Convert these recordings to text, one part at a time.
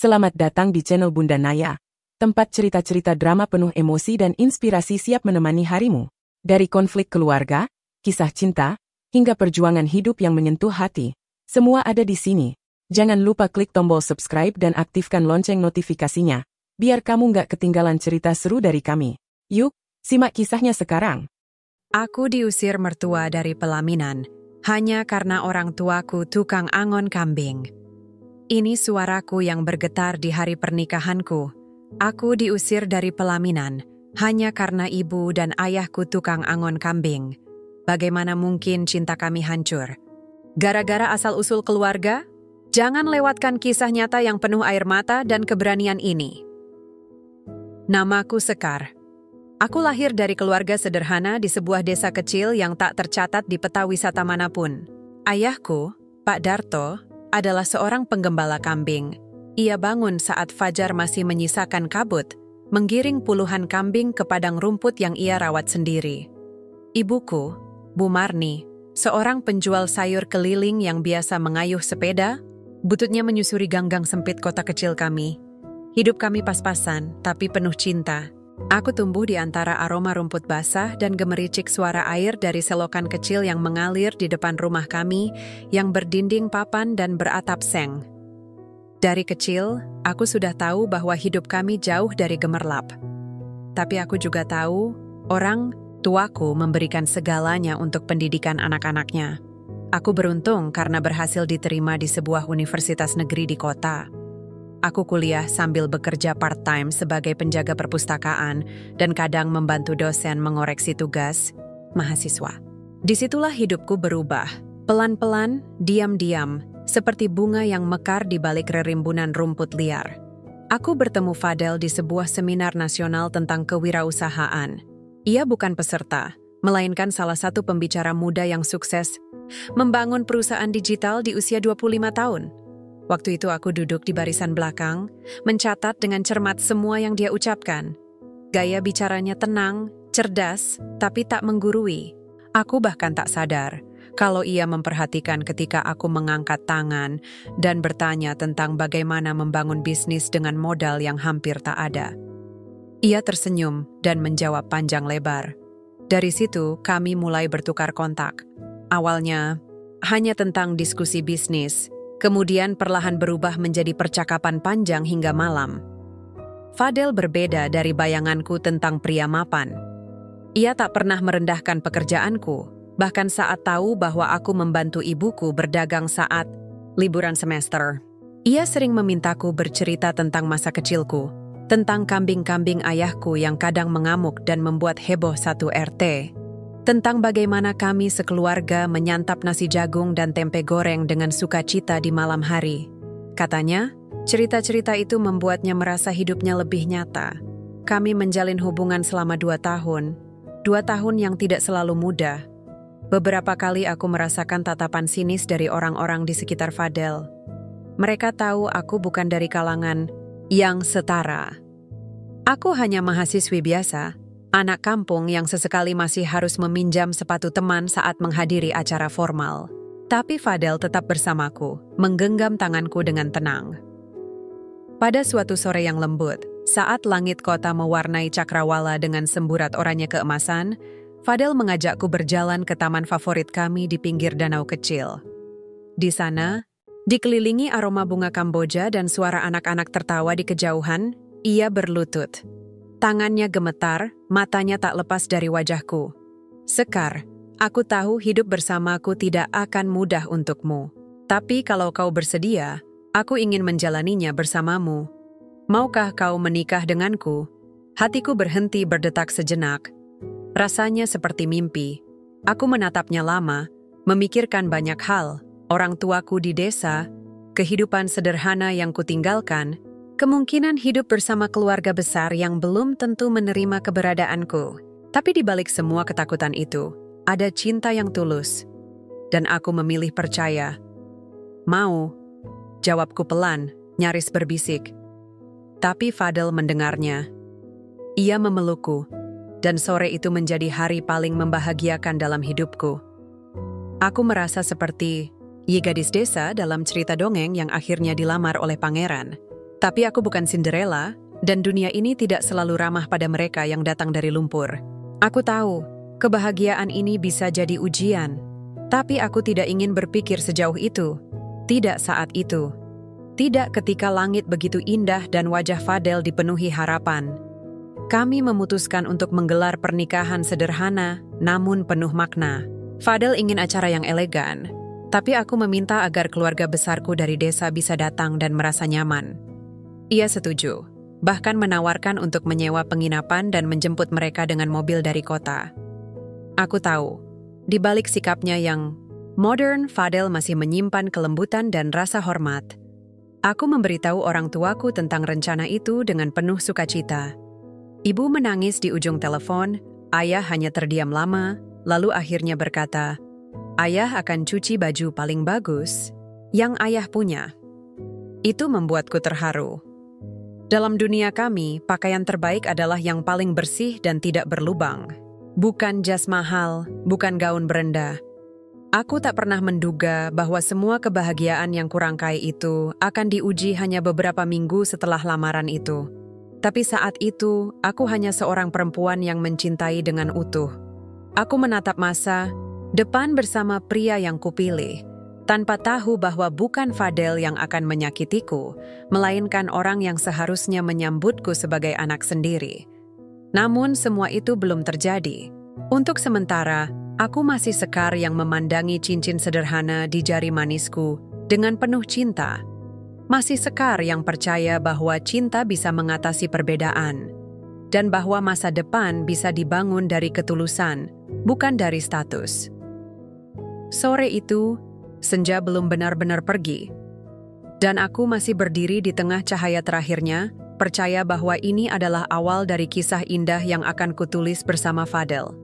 Selamat datang di channel Bunda Naya, tempat cerita-cerita drama penuh emosi dan inspirasi siap menemani harimu. Dari konflik keluarga, kisah cinta, hingga perjuangan hidup yang menyentuh hati, semua ada di sini. Jangan lupa klik tombol subscribe dan aktifkan lonceng notifikasinya, biar kamu nggak ketinggalan cerita seru dari kami. Yuk, simak kisahnya sekarang. Aku diusir mertua dari pelaminan, hanya karena orang tuaku tukang angon kambing. Ini suaraku yang bergetar di hari pernikahanku. Aku diusir dari pelaminan, hanya karena ibu dan ayahku tukang angon kambing. Bagaimana mungkin cinta kami hancur? Gara-gara asal-usul keluarga? Jangan lewatkan kisah nyata yang penuh air mata dan keberanian ini. Namaku Sekar. Aku lahir dari keluarga sederhana di sebuah desa kecil yang tak tercatat di peta wisata manapun. Ayahku, Pak Darto, adalah seorang penggembala kambing. Ia bangun saat fajar masih menyisakan kabut, menggiring puluhan kambing ke padang rumput yang ia rawat sendiri. Ibuku, Bu Marni, seorang penjual sayur keliling yang biasa mengayuh sepeda, bututnya menyusuri gang-gang sempit kota kecil kami. Hidup kami pas-pasan, tapi penuh cinta. Aku tumbuh di antara aroma rumput basah dan gemericik suara air dari selokan kecil yang mengalir di depan rumah kami yang berdinding papan dan beratap seng. Dari kecil, aku sudah tahu bahwa hidup kami jauh dari gemerlap. Tapi aku juga tahu, orang tuaku memberikan segalanya untuk pendidikan anak-anaknya. Aku beruntung karena berhasil diterima di sebuah universitas negeri di kota. Aku kuliah sambil bekerja part-time sebagai penjaga perpustakaan dan kadang membantu dosen mengoreksi tugas mahasiswa. Disitulah hidupku berubah, pelan-pelan, diam-diam, seperti bunga yang mekar di balik rerimbunan rumput liar. Aku bertemu Fadel di sebuah seminar nasional tentang kewirausahaan. Ia bukan peserta, melainkan salah satu pembicara muda yang sukses membangun perusahaan digital di usia 25 tahun. Waktu itu aku duduk di barisan belakang, mencatat dengan cermat semua yang dia ucapkan. Gaya bicaranya tenang, cerdas, tapi tak menggurui. Aku bahkan tak sadar kalau ia memperhatikan ketika aku mengangkat tangan dan bertanya tentang bagaimana membangun bisnis dengan modal yang hampir tak ada. Ia tersenyum dan menjawab panjang lebar. Dari situ kami mulai bertukar kontak. Awalnya hanya tentang diskusi bisnis, kemudian perlahan berubah menjadi percakapan panjang hingga malam. Fadel berbeda dari bayanganku tentang pria mapan. Ia tak pernah merendahkan pekerjaanku, bahkan saat tahu bahwa aku membantu ibuku berdagang saat liburan semester. Ia sering memintaku bercerita tentang masa kecilku, tentang kambing-kambing ayahku yang kadang mengamuk dan membuat heboh satu RT. Tentang bagaimana kami sekeluarga menyantap nasi jagung dan tempe goreng dengan sukacita di malam hari. Katanya, cerita-cerita itu membuatnya merasa hidupnya lebih nyata. Kami menjalin hubungan selama 2 tahun. 2 tahun yang tidak selalu mudah. Beberapa kali aku merasakan tatapan sinis dari orang-orang di sekitar Fadel. Mereka tahu aku bukan dari kalangan yang setara. Aku hanya mahasiswi biasa, anak kampung yang sesekali masih harus meminjam sepatu teman saat menghadiri acara formal. Tapi Fadel tetap bersamaku, menggenggam tanganku dengan tenang. Pada suatu sore yang lembut, saat langit kota mewarnai cakrawala dengan semburat oranye keemasan, Fadel mengajakku berjalan ke taman favorit kami di pinggir danau kecil. Di sana, dikelilingi aroma bunga Kamboja dan suara anak-anak tertawa di kejauhan, ia berlutut. Tangannya gemetar, matanya tak lepas dari wajahku. Sekar, aku tahu hidup bersamaku tidak akan mudah untukmu. Tapi kalau kau bersedia, aku ingin menjalaninya bersamamu. Maukah kau menikah denganku? Hatiku berhenti berdetak sejenak. Rasanya seperti mimpi. Aku menatapnya lama, memikirkan banyak hal. Orang tuaku di desa, kehidupan sederhana yang kutinggalkan, kemungkinan hidup bersama keluarga besar yang belum tentu menerima keberadaanku. Tapi di balik semua ketakutan itu, ada cinta yang tulus. Dan aku memilih percaya. Mau, jawabku pelan, nyaris berbisik. Tapi Fadel mendengarnya. Ia memelukku, dan sore itu menjadi hari paling membahagiakan dalam hidupku. Aku merasa seperti gadis desa dalam cerita dongeng yang akhirnya dilamar oleh pangeran. Tapi aku bukan Cinderella, dan dunia ini tidak selalu ramah pada mereka yang datang dari lumpur. Aku tahu, kebahagiaan ini bisa jadi ujian. Tapi aku tidak ingin berpikir sejauh itu. Tidak saat itu. Tidak ketika langit begitu indah dan wajah Fadel dipenuhi harapan. Kami memutuskan untuk menggelar pernikahan sederhana, namun penuh makna. Fadel ingin acara yang elegan, tapi aku meminta agar keluarga besarku dari desa bisa datang dan merasa nyaman. Ia setuju, bahkan menawarkan untuk menyewa penginapan dan menjemput mereka dengan mobil dari kota. Aku tahu, di balik sikapnya yang modern, Fadel masih menyimpan kelembutan dan rasa hormat. Aku memberitahu orang tuaku tentang rencana itu dengan penuh sukacita. Ibu menangis di ujung telepon, ayah hanya terdiam lama, lalu akhirnya berkata, "Ayah akan cuci baju paling bagus yang ayah punya." Itu membuatku terharu. Dalam dunia kami, pakaian terbaik adalah yang paling bersih dan tidak berlubang. Bukan jas mahal, bukan gaun berendah. Aku tak pernah menduga bahwa semua kebahagiaan yang kurangkai itu akan diuji hanya beberapa minggu setelah lamaran itu. Tapi saat itu, aku hanya seorang perempuan yang mencintai dengan utuh. Aku menatap masa depan bersama pria yang kupilih, tanpa tahu bahwa bukan Fadel yang akan menyakitiku, melainkan orang yang seharusnya menyambutku sebagai anak sendiri. Namun semua itu belum terjadi. Untuk sementara, aku masih Sekar yang memandangi cincin sederhana di jari manisku dengan penuh cinta. Masih Sekar yang percaya bahwa cinta bisa mengatasi perbedaan, dan bahwa masa depan bisa dibangun dari ketulusan, bukan dari status. Sore itu, senja belum benar-benar pergi, dan aku masih berdiri di tengah cahaya terakhirnya, percaya bahwa ini adalah awal dari kisah indah yang akan kutulis bersama Fadel.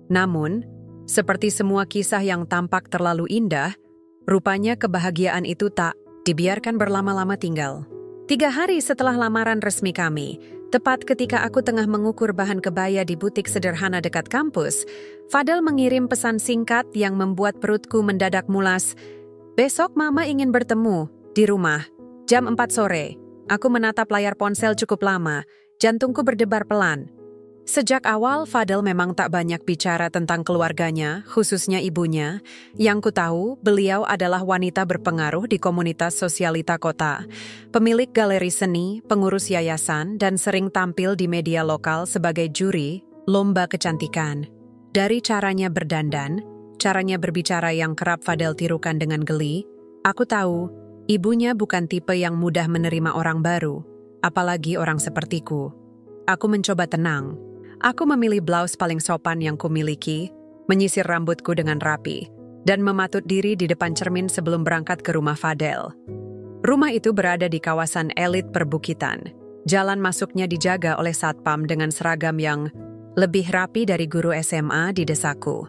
Namun, seperti semua kisah yang tampak terlalu indah, rupanya kebahagiaan itu tak dibiarkan berlama-lama tinggal. 3 hari setelah lamaran resmi kami, tepat ketika aku tengah mengukur bahan kebaya di butik sederhana dekat kampus, Fadel mengirim pesan singkat yang membuat perutku mendadak mulas. "Besok Mama ingin bertemu di rumah, jam 4 sore. Aku menatap layar ponsel cukup lama, jantungku berdebar pelan. Sejak awal, Fadel memang tak banyak bicara tentang keluarganya, khususnya ibunya. Yang ku tahu, beliau adalah wanita berpengaruh di komunitas sosialita kota, pemilik galeri seni, pengurus yayasan, dan sering tampil di media lokal sebagai juri lomba kecantikan. Dari caranya berdandan, caranya berbicara yang kerap Fadel tirukan dengan geli, aku tahu ibunya bukan tipe yang mudah menerima orang baru, apalagi orang sepertiku. Aku mencoba tenang. Aku memilih blouse paling sopan yang kumiliki, menyisir rambutku dengan rapi, dan mematut diri di depan cermin sebelum berangkat ke rumah Fadel. Rumah itu berada di kawasan elit perbukitan. Jalan masuknya dijaga oleh satpam dengan seragam yang lebih rapi dari guru SMA di desaku.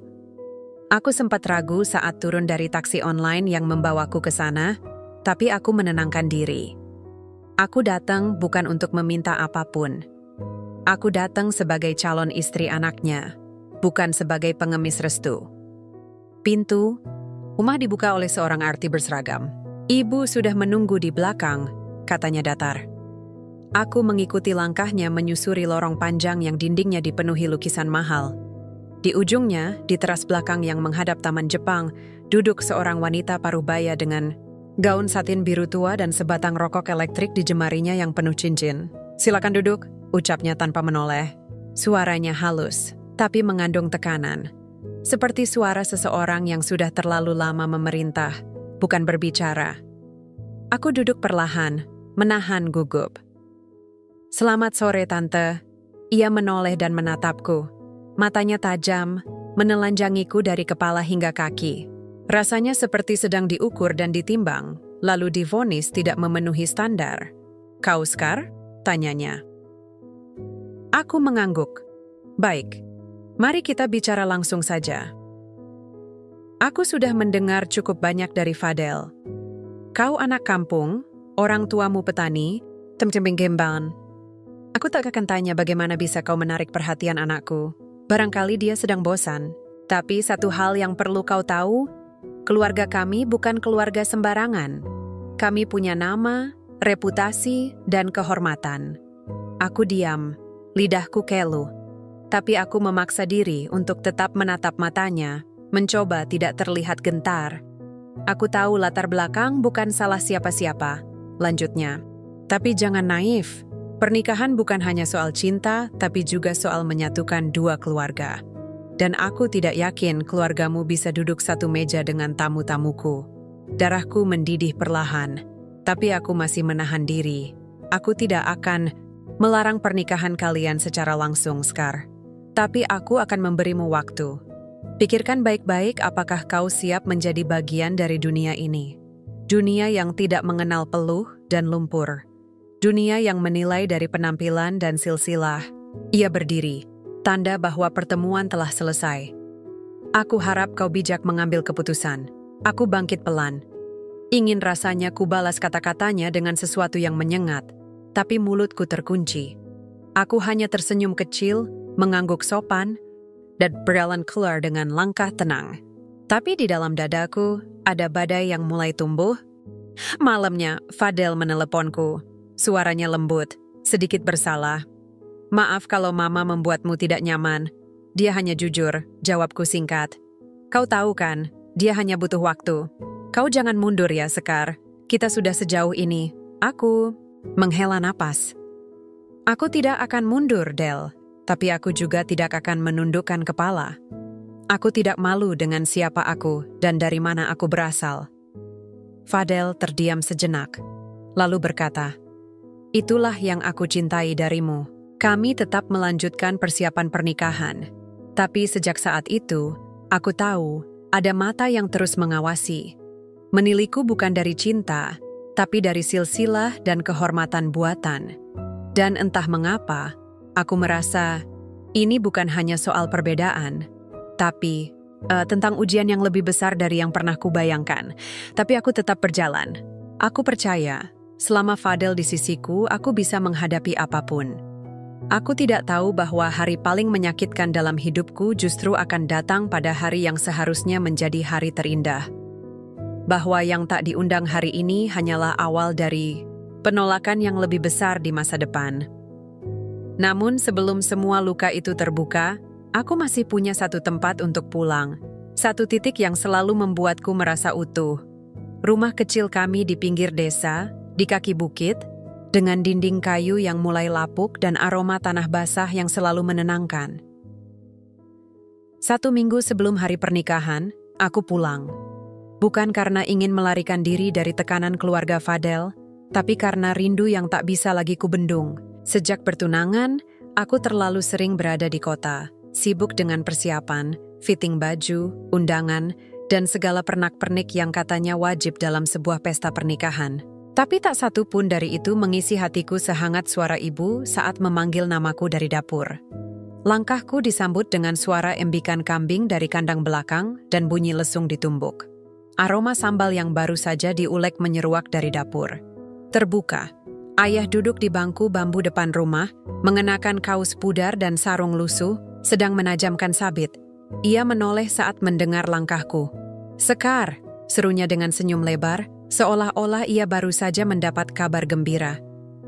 Aku sempat ragu saat turun dari taksi online yang membawaku ke sana, tapi aku menenangkan diri. Aku datang bukan untuk meminta apapun. Aku datang sebagai calon istri anaknya, bukan sebagai pengemis restu. Pintu rumah dibuka oleh seorang arti berseragam. "Ibu sudah menunggu di belakang," katanya datar. Aku mengikuti langkahnya menyusuri lorong panjang yang dindingnya dipenuhi lukisan mahal. Di ujungnya, di teras belakang yang menghadap Taman Jepang, duduk seorang wanita parubaya dengan gaun satin biru tua dan sebatang rokok elektrik di jemarinya yang penuh cincin. "Silakan duduk," ucapnya tanpa menoleh. Suaranya halus, tapi mengandung tekanan. Seperti suara seseorang yang sudah terlalu lama memerintah, bukan berbicara. Aku duduk perlahan, menahan gugup. "Selamat sore, Tante." Ia menoleh dan menatapku. Matanya tajam, menelanjangiku dari kepala hingga kaki. Rasanya seperti sedang diukur dan ditimbang, lalu divonis tidak memenuhi standar. "Kau Sekar?" tanyanya. Aku mengangguk. "Baik, mari kita bicara langsung saja. Aku sudah mendengar cukup banyak dari Fadel. Kau anak kampung, orang tuamu petani, temcembing gemban. Aku tak akan tanya bagaimana bisa kau menarik perhatian anakku. Barangkali dia sedang bosan. Tapi satu hal yang perlu kau tahu, keluarga kami bukan keluarga sembarangan. Kami punya nama, reputasi, dan kehormatan. Aku diam, lidahku kelu. Tapi aku memaksa diri untuk tetap menatap matanya, mencoba tidak terlihat gentar. Aku tahu latar belakang bukan salah siapa-siapa, lanjutnya. Tapi jangan naif. Pernikahan bukan hanya soal cinta, tapi juga soal menyatukan dua keluarga. Dan aku tidak yakin keluargamu bisa duduk satu meja dengan tamu-tamuku. Darahku mendidih perlahan, tapi aku masih menahan diri. Aku tidak akan melarang pernikahan kalian secara langsung, Scar. Tapi aku akan memberimu waktu. Pikirkan baik-baik apakah kau siap menjadi bagian dari dunia ini. Dunia yang tidak mengenal peluh dan lumpur. Dunia yang menilai dari penampilan dan silsilah. Ia berdiri, tanda bahwa pertemuan telah selesai. Aku harap kau bijak mengambil keputusan. Aku bangkit pelan. Ingin rasanya ku balas kata-katanya dengan sesuatu yang menyengat, tapi mulutku terkunci. Aku hanya tersenyum kecil, mengangguk sopan, dan berjalan keluar dengan langkah tenang. Tapi di dalam dadaku, ada badai yang mulai tumbuh. Malamnya, Fadel meneleponku. Suaranya lembut, sedikit bersalah. Maaf kalau mama membuatmu tidak nyaman. Dia hanya jujur, jawabku singkat. Kau tahu kan, dia hanya butuh waktu. Kau jangan mundur ya, Sekar. Kita sudah sejauh ini. Aku menghela napas. Aku tidak akan mundur, Del. Tapi aku juga tidak akan menundukkan kepala. Aku tidak malu dengan siapa aku dan dari mana aku berasal. Fadel terdiam sejenak, lalu berkata, "Itulah yang aku cintai darimu. Kami tetap melanjutkan persiapan pernikahan. Tapi sejak saat itu, aku tahu ada mata yang terus mengawasi. Menilaiku bukan dari cinta, tapi dari silsilah dan kehormatan buatan. Dan entah mengapa, aku merasa ini bukan hanya soal perbedaan, tapi tentang ujian yang lebih besar dari yang pernah kubayangkan. Tapi aku tetap berjalan. Aku percaya, selama Fadel di sisiku, aku bisa menghadapi apapun. Aku tidak tahu bahwa hari paling menyakitkan dalam hidupku justru akan datang pada hari yang seharusnya menjadi hari terindah. Bahwa yang tak diundang hari ini hanyalah awal dari penolakan yang lebih besar di masa depan. Namun sebelum semua luka itu terbuka, aku masih punya satu tempat untuk pulang. Satu titik yang selalu membuatku merasa utuh. Rumah kecil kami di pinggir desa, di kaki bukit, dengan dinding kayu yang mulai lapuk dan aroma tanah basah yang selalu menenangkan. 1 minggu sebelum hari pernikahan, aku pulang. Bukan karena ingin melarikan diri dari tekanan keluarga Fadel, tapi karena rindu yang tak bisa lagi kubendung. Sejak bertunangan, aku terlalu sering berada di kota, sibuk dengan persiapan, fitting baju, undangan, dan segala pernak-pernik yang katanya wajib dalam sebuah pesta pernikahan. Tapi tak satu pun dari itu mengisi hatiku sehangat suara ibu saat memanggil namaku dari dapur. Langkahku disambut dengan suara embikan kambing dari kandang belakang dan bunyi lesung ditumbuk. Aroma sambal yang baru saja diulek menyeruak dari dapur. Terbuka. Ayah duduk di bangku bambu depan rumah, mengenakan kaos pudar dan sarung lusuh, sedang menajamkan sabit. Ia menoleh saat mendengar langkahku. "Sekar!" serunya dengan senyum lebar, seolah-olah ia baru saja mendapat kabar gembira.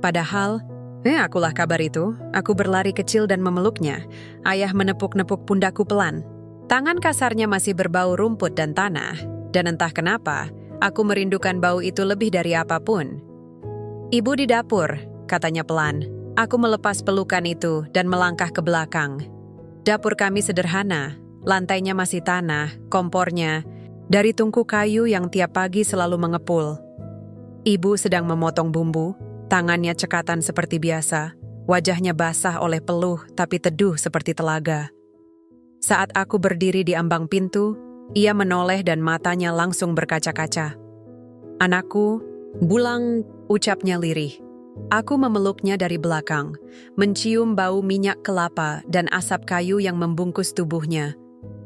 Padahal, akulah kabar itu. Aku berlari kecil dan memeluknya. Ayah menepuk-nepuk pundakku pelan. Tangan kasarnya masih berbau rumput dan tanah, dan entah kenapa, aku merindukan bau itu lebih dari apapun. "Ibu di dapur," katanya pelan. Aku melepas pelukan itu dan melangkah ke belakang. Dapur kami sederhana, lantainya masih tanah, kompornya dari tungku kayu yang tiap pagi selalu mengepul. Ibu sedang memotong bumbu, tangannya cekatan seperti biasa, wajahnya basah oleh peluh tapi teduh seperti telaga. Saat aku berdiri di ambang pintu, ia menoleh dan matanya langsung berkaca-kaca. "Anakku, Bulang," ucapnya lirih. Aku memeluknya dari belakang, mencium bau minyak kelapa dan asap kayu yang membungkus tubuhnya.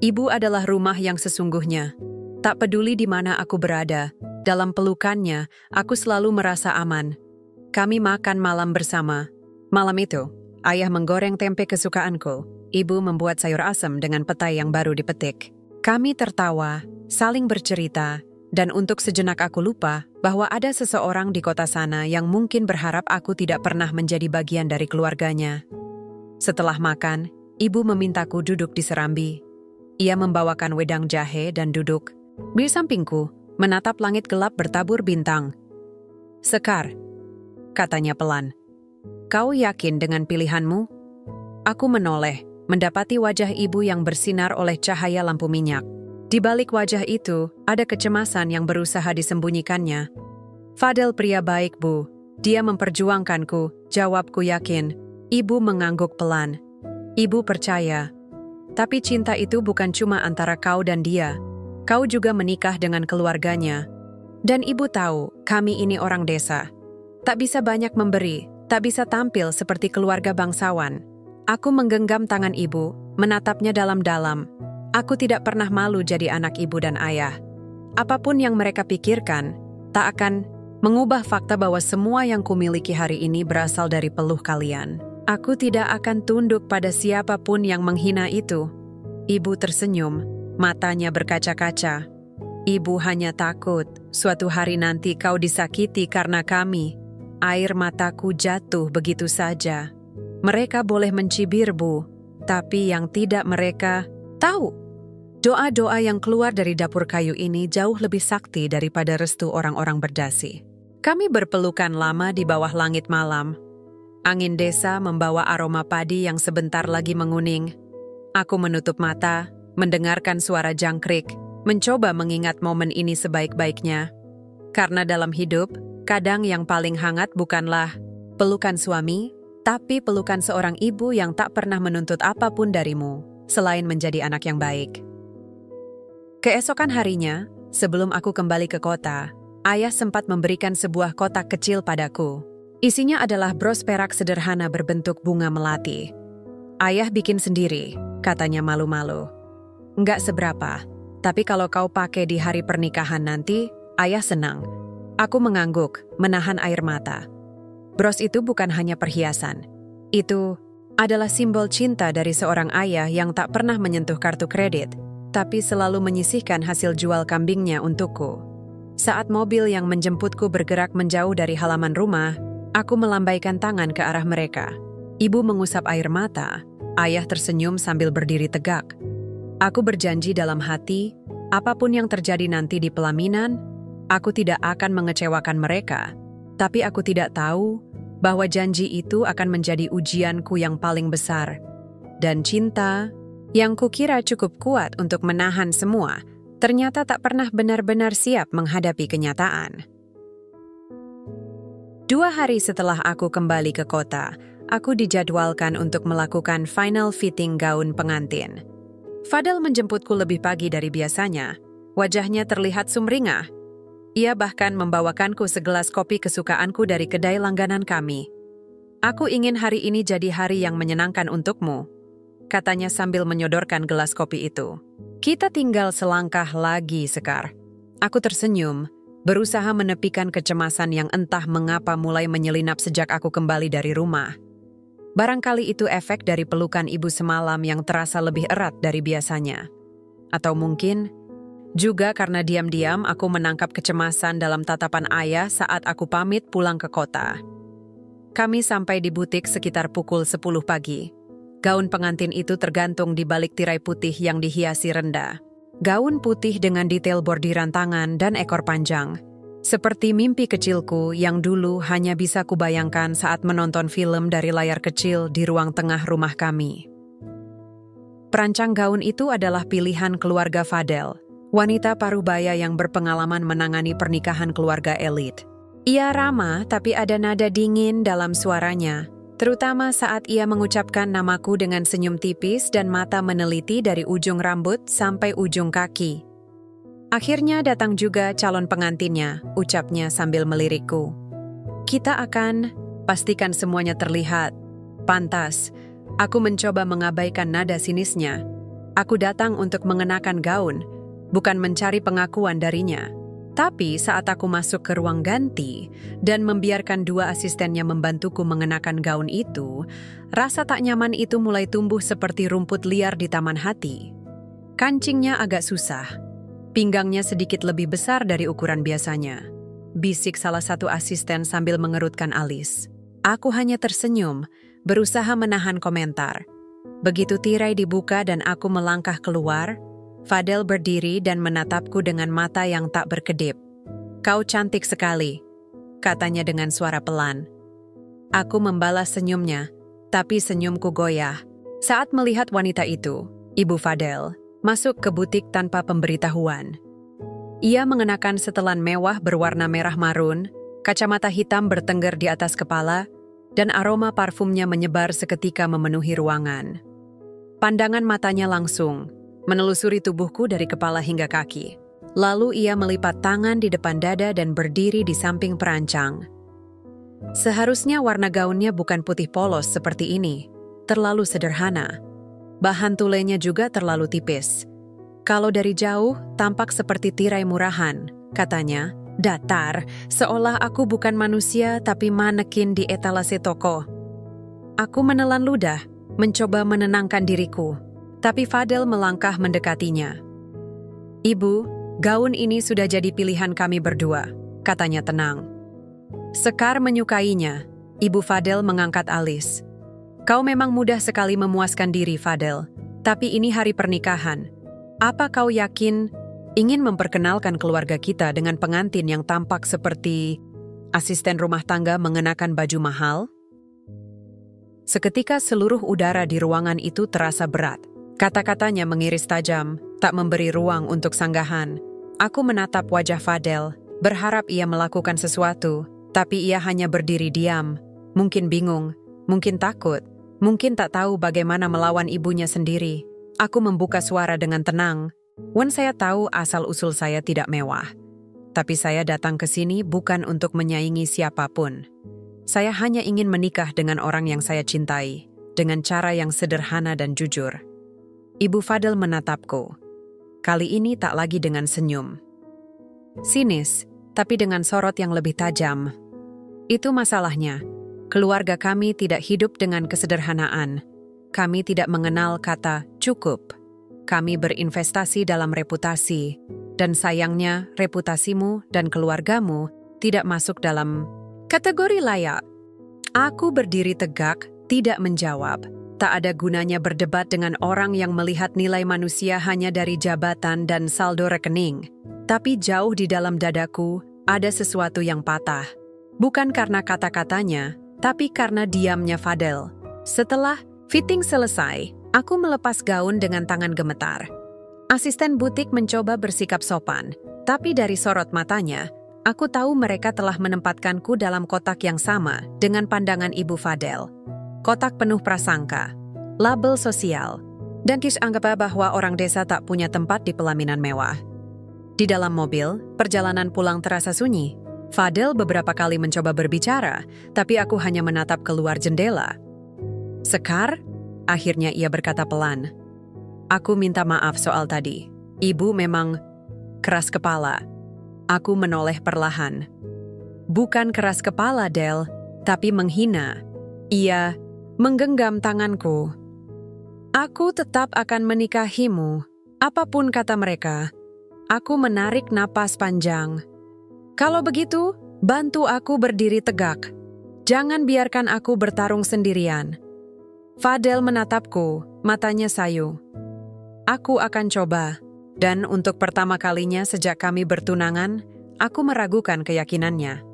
Ibu adalah rumah yang sesungguhnya. Tak peduli di mana aku berada, dalam pelukannya, aku selalu merasa aman. Kami makan malam bersama. Malam itu, ayah menggoreng tempe kesukaanku. Ibu membuat sayur asem dengan petai yang baru dipetik. Kami tertawa, saling bercerita, dan untuk sejenak aku lupa bahwa ada seseorang di kota sana yang mungkin berharap aku tidak pernah menjadi bagian dari keluarganya. Setelah makan, ibu memintaku duduk di serambi. Ia membawakan wedang jahe dan duduk di sampingku, menatap langit gelap bertabur bintang. "Sekar," katanya pelan, "kau yakin dengan pilihanmu?" Aku menoleh, mendapati wajah ibu yang bersinar oleh cahaya lampu minyak. Di balik wajah itu, ada kecemasan yang berusaha disembunyikannya. "Fadel pria baik, Bu. Dia memperjuangkanku," jawabku yakin. Ibu mengangguk pelan. "Ibu percaya. Tapi cinta itu bukan cuma antara kau dan dia. Kau juga menikah dengan keluarganya. Dan ibu tahu, kami ini orang desa. Tak bisa banyak memberi, tak bisa tampil seperti keluarga bangsawan." Aku menggenggam tangan ibu, menatapnya dalam-dalam. Aku tidak pernah malu jadi anak ibu dan ayah. Apapun yang mereka pikirkan, tak akan mengubah fakta bahwa semua yang kumiliki hari ini berasal dari peluh kalian. Aku tidak akan tunduk pada siapapun yang menghina itu. Ibu tersenyum, matanya berkaca-kaca. "Ibu hanya takut suatu hari nanti kau disakiti karena kami." Air mataku jatuh begitu saja. Mereka boleh mencibir, Bu, tapi yang tidak mereka tahu. Doa-doa yang keluar dari dapur kayu ini jauh lebih sakti daripada restu orang-orang berdasi. Kami berpelukan lama di bawah langit malam. Angin desa membawa aroma padi yang sebentar lagi menguning. Aku menutup mata, mendengarkan suara jangkrik, mencoba mengingat momen ini sebaik-baiknya. Karena dalam hidup, kadang yang paling hangat bukanlah pelukan suami, tapi pelukan seorang ibu yang tak pernah menuntut apapun darimu, selain menjadi anak yang baik. Keesokan harinya, sebelum aku kembali ke kota, ayah sempat memberikan sebuah kotak kecil padaku. Isinya adalah bros perak sederhana berbentuk bunga melati. "Ayah bikin sendiri," katanya malu-malu. "Nggak seberapa, tapi kalau kau pakai di hari pernikahan nanti, ayah senang." Aku mengangguk, menahan air mata. Bros itu bukan hanya perhiasan. Itu adalah simbol cinta dari seorang ayah yang tak pernah menyentuh kartu kredit, tapi selalu menyisihkan hasil jual kambingnya untukku. Saat mobil yang menjemputku bergerak menjauh dari halaman rumah, aku melambaikan tangan ke arah mereka. Ibu mengusap air mata, ayah tersenyum sambil berdiri tegak. Aku berjanji dalam hati, apapun yang terjadi nanti di pelaminan, aku tidak akan mengecewakan mereka. Tapi aku tidak tahu bahwa janji itu akan menjadi ujianku yang paling besar. Dan cinta yang kukira cukup kuat untuk menahan semua, ternyata tak pernah benar-benar siap menghadapi kenyataan. 2 hari setelah aku kembali ke kota, aku dijadwalkan untuk melakukan final fitting gaun pengantin. Fadel menjemputku lebih pagi dari biasanya. Wajahnya terlihat sumringah. Ia bahkan membawakanku segelas kopi kesukaanku dari kedai langganan kami. "Aku ingin hari ini jadi hari yang menyenangkan untukmu," katanya sambil menyodorkan gelas kopi itu. "Kita tinggal selangkah lagi, Sekar." Aku tersenyum, berusaha menepikan kecemasan yang entah mengapa mulai menyelinap sejak aku kembali dari rumah. Barangkali itu efek dari pelukan ibu semalam yang terasa lebih erat dari biasanya. Atau mungkin juga karena diam-diam aku menangkap kecemasan dalam tatapan ayah saat aku pamit pulang ke kota. Kami sampai di butik sekitar pukul 10 pagi. Gaun pengantin itu tergantung di balik tirai putih yang dihiasi rendah. Gaun putih dengan detail bordiran tangan dan ekor panjang. Seperti mimpi kecilku yang dulu hanya bisa kubayangkan saat menonton film dari layar kecil di ruang tengah rumah kami. Perancang gaun itu adalah pilihan keluarga Fadel, wanita parubaya yang berpengalaman menangani pernikahan keluarga elit. Ia ramah tapi ada nada dingin dalam suaranya, terutama saat ia mengucapkan namaku dengan senyum tipis dan mata meneliti dari ujung rambut sampai ujung kaki. "Akhirnya datang juga calon pengantinnya," ucapnya sambil melirikku. "Kita akan pastikan semuanya terlihat pantas." Aku mencoba mengabaikan nada sinisnya. Aku datang untuk mengenakan gaun, bukan mencari pengakuan darinya. Tapi saat aku masuk ke ruang ganti dan membiarkan 2 asistennya membantuku mengenakan gaun itu, rasa tak nyaman itu mulai tumbuh seperti rumput liar di taman hati. Kancingnya agak susah. Pinggangnya sedikit lebih besar dari ukuran biasanya. Bisik salah satu asisten sambil mengerutkan alis. Aku hanya tersenyum, berusaha menahan komentar. Begitu tirai dibuka dan aku melangkah keluar, Fadel berdiri dan menatapku dengan mata yang tak berkedip. "Kau cantik sekali," katanya dengan suara pelan. Aku membalas senyumnya, tapi senyumku goyah saat melihat wanita itu, Ibu Fadel, masuk ke butik tanpa pemberitahuan. Ia mengenakan setelan mewah berwarna merah marun, kacamata hitam bertengger di atas kepala, dan aroma parfumnya menyebar seketika memenuhi ruangan. Pandangan matanya langsung menelusuri tubuhku dari kepala hingga kaki. Lalu ia melipat tangan di depan dada dan berdiri di samping perancang. Seharusnya warna gaunnya bukan putih polos seperti ini, terlalu sederhana. Bahan tulenya juga terlalu tipis. Kalau dari jauh, tampak seperti tirai murahan, katanya. Datar, seolah aku bukan manusia tapi manekin di etalase toko. Aku menelan ludah, mencoba menenangkan diriku. Tapi Fadel melangkah mendekatinya. "Ibu, gaun ini sudah jadi pilihan kami berdua," katanya tenang. Sekar menyukainya. Ibu Fadel mengangkat alis. "Kau memang mudah sekali memuaskan diri, Fadel. Tapi ini hari pernikahan. Apa kau yakin ingin memperkenalkan keluarga kita dengan pengantin yang tampak seperti asisten rumah tangga mengenakan baju mahal?" Seketika seluruh udara di ruangan itu terasa berat. Kata-katanya mengiris tajam, tak memberi ruang untuk sanggahan. Aku menatap wajah Fadel, berharap ia melakukan sesuatu, tapi ia hanya berdiri diam. Mungkin bingung, mungkin takut, mungkin tak tahu bagaimana melawan ibunya sendiri. Aku membuka suara dengan tenang. "Wan, saya tahu asal-usul saya tidak mewah. Tapi saya datang ke sini bukan untuk menyaingi siapapun. Saya hanya ingin menikah dengan orang yang saya cintai, dengan cara yang sederhana dan jujur." Ibu Fadel menatapku. Kali ini tak lagi dengan senyum. Sinis, tapi dengan sorot yang lebih tajam. "Itu masalahnya. Keluarga kami tidak hidup dengan kesederhanaan. Kami tidak mengenal kata cukup. Kami berinvestasi dalam reputasi. Dan sayangnya, reputasimu dan keluargamu tidak masuk dalam kategori layak." Aku berdiri tegak, tidak menjawab. Tak ada gunanya berdebat dengan orang yang melihat nilai manusia hanya dari jabatan dan saldo rekening. Tapi jauh di dalam dadaku, ada sesuatu yang patah. Bukan karena kata-katanya, tapi karena diamnya Fadel. Setelah fitting selesai, aku melepas gaun dengan tangan gemetar. Asisten butik mencoba bersikap sopan, tapi dari sorot matanya, aku tahu mereka telah menempatkanku dalam kotak yang sama dengan pandangan Ibu Fadel. Kotak penuh prasangka, label sosial, dan anggap bahwa orang desa tak punya tempat di pelaminan mewah. Di dalam mobil, perjalanan pulang terasa sunyi. Fadel beberapa kali mencoba berbicara, tapi aku hanya menatap keluar jendela. "Sekar?" akhirnya ia berkata pelan. "Aku minta maaf soal tadi. Ibu memang keras kepala." Aku menoleh perlahan. "Bukan keras kepala, Del, tapi menghina." Ia menggenggam tanganku. "Aku tetap akan menikahimu, apapun kata mereka." Aku menarik napas panjang. "Kalau begitu, bantu aku berdiri tegak. Jangan biarkan aku bertarung sendirian." Fadel menatapku, matanya sayu. "Aku akan coba." Dan untuk pertama kalinya sejak kami bertunangan, aku meragukan keyakinannya.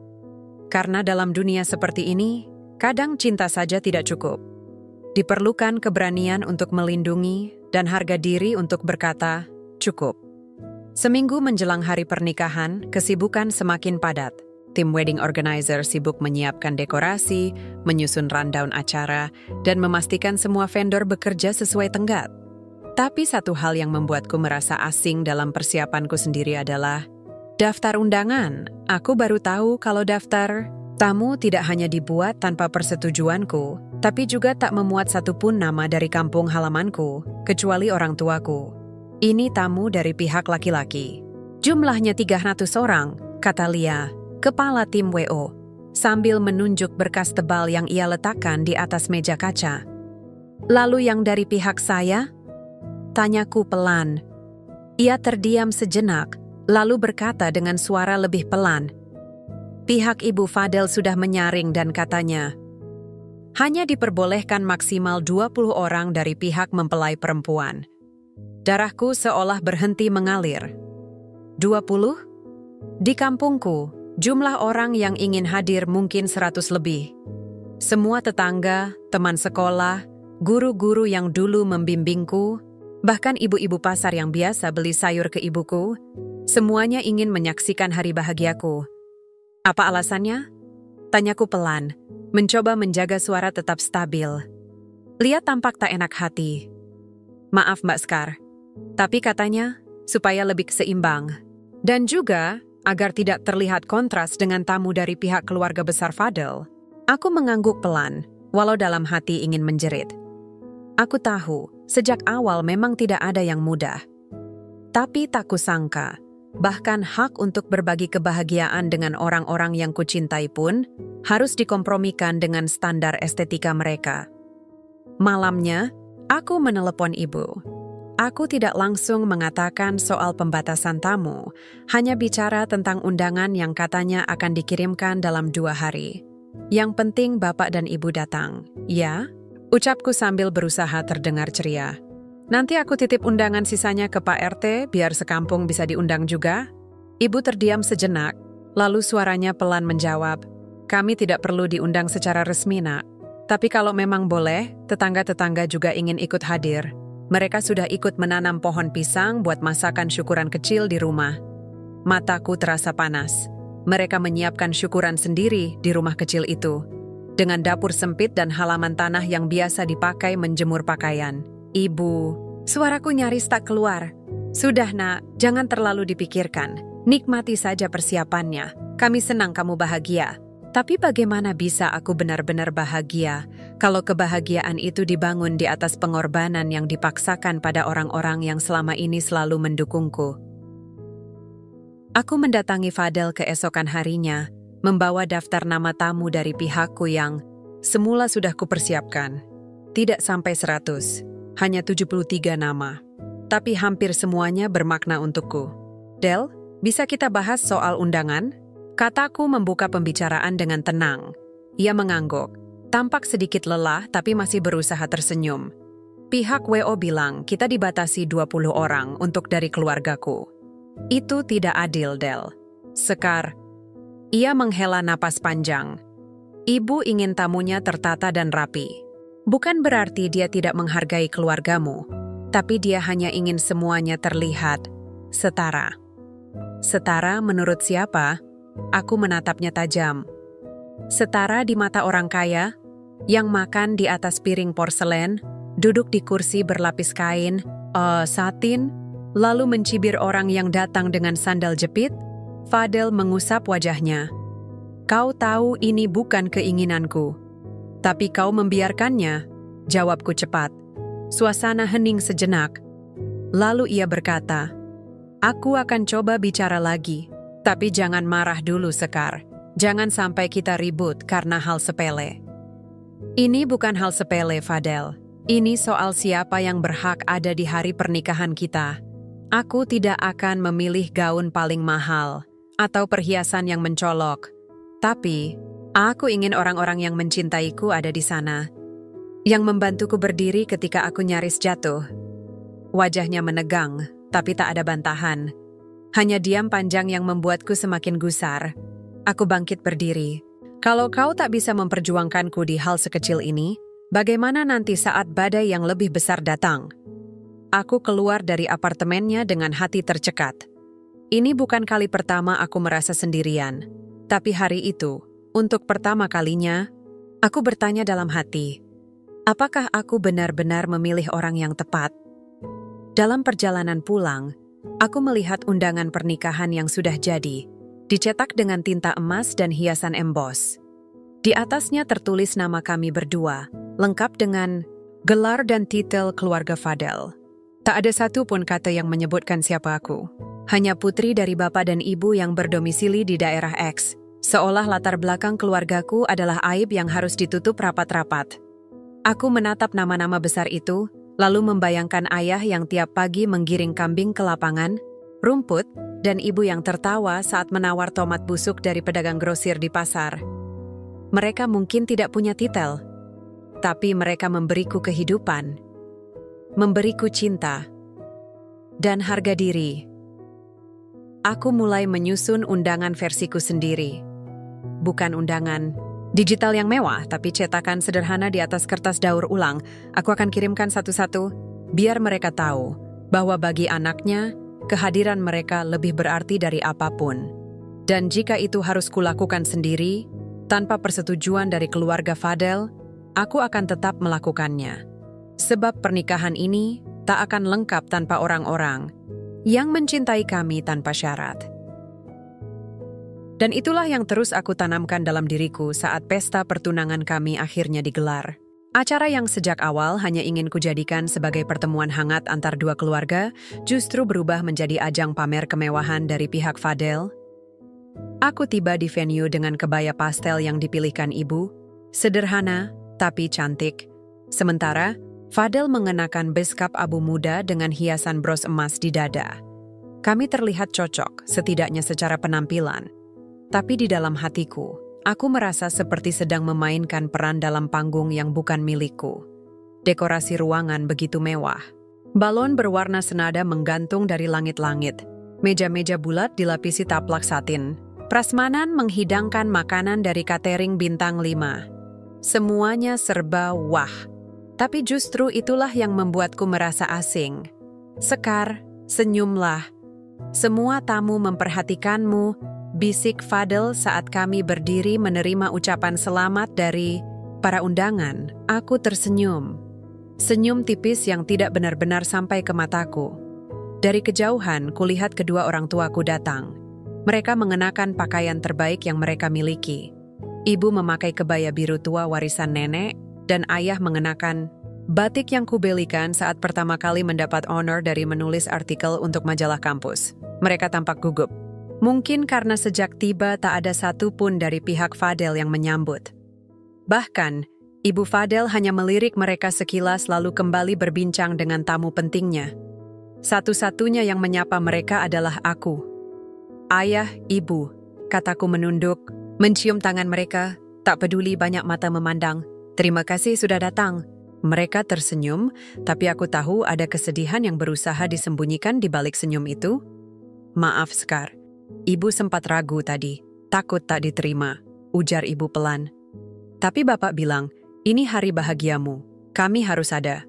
Karena dalam dunia seperti ini, kadang cinta saja tidak cukup. Diperlukan keberanian untuk melindungi dan harga diri untuk berkata, cukup. Seminggu menjelang hari pernikahan, kesibukan semakin padat. Tim wedding organizer sibuk menyiapkan dekorasi, menyusun rundown acara, dan memastikan semua vendor bekerja sesuai tenggat. Tapi satu hal yang membuatku merasa asing dalam persiapanku sendiri adalah daftar undangan. Aku baru tahu kalau daftar tamu tidak hanya dibuat tanpa persetujuanku, tapi juga tak memuat satupun nama dari kampung halamanku, kecuali orang tuaku. Ini tamu dari pihak laki-laki. Jumlahnya 300 orang, kata Lia, kepala tim WO, sambil menunjuk berkas tebal yang ia letakkan di atas meja kaca. "Lalu yang dari pihak saya?" tanyaku pelan. Ia terdiam sejenak, lalu berkata dengan suara lebih pelan. Pihak Ibu Fadel sudah menyaring dan katanya, hanya diperbolehkan maksimal 20 orang dari pihak mempelai perempuan. Darahku seolah berhenti mengalir. 20? Di kampungku, jumlah orang yang ingin hadir mungkin 100 lebih. Semua tetangga, teman sekolah, guru-guru yang dulu membimbingku, bahkan ibu-ibu pasar yang biasa beli sayur ke ibuku, semuanya ingin menyaksikan hari bahagiaku. Apa alasannya? Tanyaku pelan, mencoba menjaga suara tetap stabil. Lihat tampak tak enak hati. Maaf Mbak Skar, tapi katanya supaya lebih seimbang. Dan juga agar tidak terlihat kontras dengan tamu dari pihak keluarga besar Fadel. Aku mengangguk pelan, walau dalam hati ingin menjerit. Aku tahu, sejak awal memang tidak ada yang mudah. Tapi tak kusangka, bahkan hak untuk berbagi kebahagiaan dengan orang-orang yang kucintai pun harus dikompromikan dengan standar estetika mereka. Malamnya, aku menelepon ibu. Aku tidak langsung mengatakan soal pembatasan tamu, hanya bicara tentang undangan yang katanya akan dikirimkan dalam 2 hari. Yang penting bapak dan ibu datang, ya? Ucapku sambil berusaha terdengar ceria. Nanti aku titip undangan sisanya ke Pak RT biar sekampung bisa diundang juga. Ibu terdiam sejenak, lalu suaranya pelan menjawab, kami tidak perlu diundang secara resmi, Nak. Tapi kalau memang boleh, tetangga-tetangga juga ingin ikut hadir. Mereka sudah ikut menanam pohon pisang buat masakan syukuran kecil di rumah. Mataku terasa panas. Mereka menyiapkan syukuran sendiri di rumah kecil itu, dengan dapur sempit dan halaman tanah yang biasa dipakai menjemur pakaian. Ibu, suaraku nyaris tak keluar. Sudah Nak, jangan terlalu dipikirkan. Nikmati saja persiapannya. Kami senang kamu bahagia. Tapi bagaimana bisa aku benar-benar bahagia kalau kebahagiaan itu dibangun di atas pengorbanan yang dipaksakan pada orang-orang yang selama ini selalu mendukungku? Aku mendatangi Fadel keesokan harinya, membawa daftar nama tamu dari pihakku yang semula sudah kupersiapkan. Tidak sampai 100. Hanya 73 nama. Tapi hampir semuanya bermakna untukku. Del, bisa kita bahas soal undangan? Kataku membuka pembicaraan dengan tenang. Ia mengangguk. Tampak sedikit lelah tapi masih berusaha tersenyum. Pihak WO bilang kita dibatasi 20 orang untuk dari keluargaku. Itu tidak adil, Del. Sekar. Ia menghela napas panjang. Ibu ingin tamunya tertata dan rapi. Bukan berarti dia tidak menghargai keluargamu, tapi dia hanya ingin semuanya terlihat setara. Setara menurut siapa? Aku menatapnya tajam. Setara di mata orang kaya, yang makan di atas piring porselen, duduk di kursi berlapis kain, satin, lalu mencibir orang yang datang dengan sandal jepit? Fadel mengusap wajahnya. Kau tahu ini bukan keinginanku. Tapi kau membiarkannya, jawabku cepat. Suasana hening sejenak. Lalu ia berkata, aku akan coba bicara lagi, tapi jangan marah dulu Sekar. Jangan sampai kita ribut karena hal sepele. Ini bukan hal sepele, Fadel. Ini soal siapa yang berhak ada di hari pernikahan kita. Aku tidak akan memilih gaun paling mahal atau perhiasan yang mencolok. Tapi aku ingin orang-orang yang mencintaiku ada di sana, yang membantuku berdiri ketika aku nyaris jatuh. Wajahnya menegang, tapi tak ada bantahan. Hanya diam panjang yang membuatku semakin gusar. Aku bangkit berdiri. Kalau kau tak bisa memperjuangkanku di hal sekecil ini, bagaimana nanti saat badai yang lebih besar datang? Aku keluar dari apartemennya dengan hati tercekat. Ini bukan kali pertama aku merasa sendirian. Tapi hari itu, untuk pertama kalinya, aku bertanya dalam hati, apakah aku benar-benar memilih orang yang tepat? Dalam perjalanan pulang, aku melihat undangan pernikahan yang sudah jadi, dicetak dengan tinta emas dan hiasan embos. Di atasnya tertulis nama kami berdua, lengkap dengan gelar dan titel keluarga Fadel. Tak ada satu pun kata yang menyebutkan siapa aku. Hanya putri dari bapak dan ibu yang berdomisili di daerah X. Seolah latar belakang keluargaku adalah aib yang harus ditutup rapat-rapat. Aku menatap nama-nama besar itu, lalu membayangkan ayah yang tiap pagi menggiring kambing ke lapangan, rumput, dan ibu yang tertawa saat menawar tomat busuk dari pedagang grosir di pasar. Mereka mungkin tidak punya titel, tapi mereka memberiku kehidupan, memberiku cinta, dan harga diri. Aku mulai menyusun undangan versiku sendiri. Bukan undangan digital yang mewah, tapi cetakan sederhana di atas kertas daur ulang. Aku akan kirimkan satu-satu, biar mereka tahu bahwa bagi anaknya, kehadiran mereka lebih berarti dari apapun. Dan jika itu harus kulakukan sendiri, tanpa persetujuan dari keluarga Fadel, aku akan tetap melakukannya. Sebab pernikahan ini tak akan lengkap tanpa orang-orang yang mencintai kami tanpa syarat. Dan itulah yang terus aku tanamkan dalam diriku saat pesta pertunangan kami akhirnya digelar. Acara yang sejak awal hanya ingin kujadikan sebagai pertemuan hangat antar dua keluarga, justru berubah menjadi ajang pamer kemewahan dari pihak Fadel. Aku tiba di venue dengan kebaya pastel yang dipilihkan ibu, sederhana tapi cantik. Sementara, Fadel mengenakan beskap abu muda dengan hiasan bros emas di dada. Kami terlihat cocok, setidaknya secara penampilan. Tapi di dalam hatiku, aku merasa seperti sedang memainkan peran dalam panggung yang bukan milikku. Dekorasi ruangan begitu mewah. Balon berwarna senada menggantung dari langit-langit. Meja-meja bulat dilapisi taplak satin. Prasmanan menghidangkan makanan dari catering bintang 5. Semuanya serba wah. Tapi justru itulah yang membuatku merasa asing. Sekar, senyumlah. Semua tamu memperhatikanmu, bisik Fadel saat kami berdiri menerima ucapan selamat dari para undangan. Aku tersenyum. Senyum tipis yang tidak benar-benar sampai ke mataku. Dari kejauhan, kulihat kedua orang tuaku datang. Mereka mengenakan pakaian terbaik yang mereka miliki. Ibu memakai kebaya biru tua warisan nenek, dan ayah mengenakan batik yang kubelikan saat pertama kali mendapat honor dari menulis artikel untuk majalah kampus. Mereka tampak gugup. Mungkin karena sejak tiba tak ada satupun dari pihak Fadel yang menyambut. Bahkan, Ibu Fadel hanya melirik mereka sekilas lalu kembali berbincang dengan tamu pentingnya. Satu-satunya yang menyapa mereka adalah aku. Ayah, ibu, kataku menunduk, mencium tangan mereka, tak peduli banyak mata memandang. Terima kasih sudah datang. Mereka tersenyum, tapi aku tahu ada kesedihan yang berusaha disembunyikan di balik senyum itu. Maaf, Sekar. Ibu sempat ragu tadi, takut tak diterima, ujar ibu pelan. Tapi bapak bilang, ini hari bahagiamu, kami harus ada.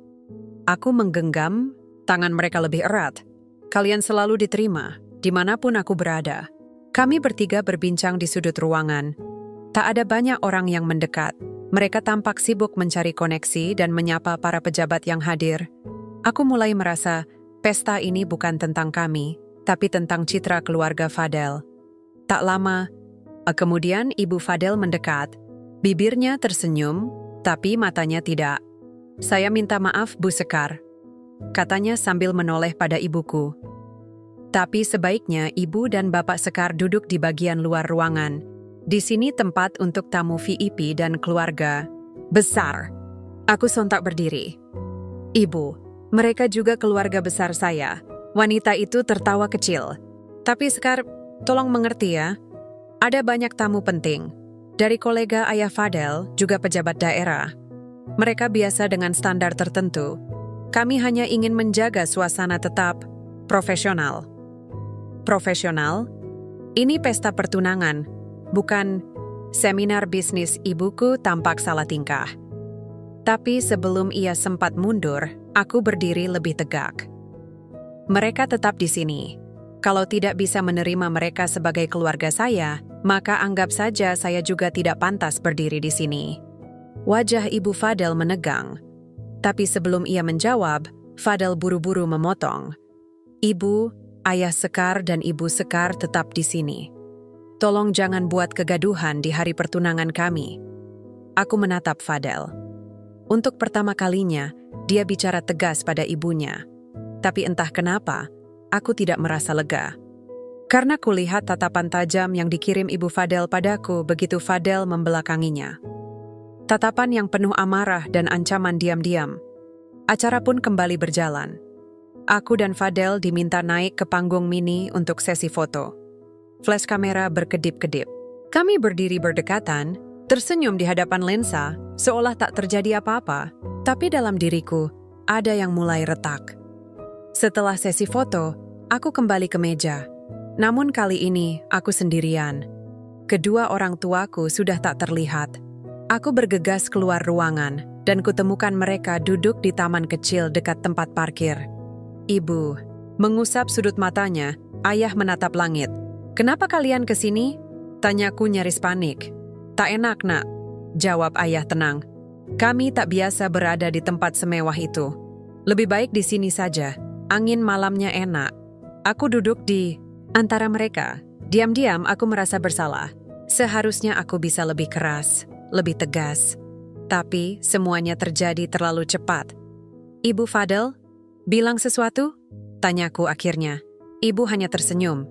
Aku menggenggam, tangan mereka lebih erat. Kalian selalu diterima, dimanapun aku berada. Kami bertiga berbincang di sudut ruangan. Tak ada banyak orang yang mendekat. Mereka tampak sibuk mencari koneksi dan menyapa para pejabat yang hadir. Aku mulai merasa pesta ini bukan tentang kami, tapi tentang citra keluarga Fadel. Tak lama, kemudian Ibu Fadel mendekat. Bibirnya tersenyum, tapi matanya tidak. Saya minta maaf, Bu Sekar, katanya sambil menoleh pada ibuku. Tapi sebaiknya Ibu dan Bapak Sekar duduk di bagian luar ruangan. Di sini tempat untuk tamu VIP dan keluarga besar. Aku sontak berdiri. Ibu, mereka juga keluarga besar saya. Wanita itu tertawa kecil. Tapi Sekar, tolong mengerti ya. Ada banyak tamu penting. Dari kolega ayah Fadel, juga pejabat daerah. Mereka biasa dengan standar tertentu. Kami hanya ingin menjaga suasana tetap profesional. Profesional? Ini pesta pertunangan. Bukan seminar bisnis. Ibuku tampak salah tingkah. Tapi sebelum ia sempat mundur, aku berdiri lebih tegak. Mereka tetap di sini. Kalau tidak bisa menerima mereka sebagai keluarga saya, maka anggap saja saya juga tidak pantas berdiri di sini. Wajah Ibu Fadel menegang. Tapi sebelum ia menjawab, Fadel buru-buru memotong. Ibu, Ayah Sekar dan Ibu Sekar tetap di sini. Tolong jangan buat kegaduhan di hari pertunangan kami. Aku menatap Fadel. Untuk pertama kalinya, dia bicara tegas pada ibunya. Tapi entah kenapa, aku tidak merasa lega. Karena kulihat tatapan tajam yang dikirim Ibu Fadel padaku begitu Fadel membelakanginya. Tatapan yang penuh amarah dan ancaman diam-diam. Acara pun kembali berjalan. Aku dan Fadel diminta naik ke panggung mini untuk sesi foto. Flash kamera berkedip-kedip. Kami berdiri berdekatan, tersenyum di hadapan lensa, seolah tak terjadi apa-apa. Tapi dalam diriku, ada yang mulai retak. Setelah sesi foto, aku kembali ke meja. Namun kali ini, aku sendirian. Kedua orang tuaku sudah tak terlihat. Aku bergegas keluar ruangan, dan kutemukan mereka duduk di taman kecil dekat tempat parkir. Ibu mengusap sudut matanya, ayah menatap langit. "Kenapa kalian kesini?" Tanyaku nyaris panik. "Tak enak, Nak," jawab ayah tenang. "Kami tak biasa berada di tempat semewah itu. Lebih baik di sini saja, angin malamnya enak." Aku duduk di antara mereka. Diam-diam aku merasa bersalah. Seharusnya aku bisa lebih keras, lebih tegas. Tapi semuanya terjadi terlalu cepat. "Ibu Fadel, bilang sesuatu?" tanyaku akhirnya. Ibu hanya tersenyum.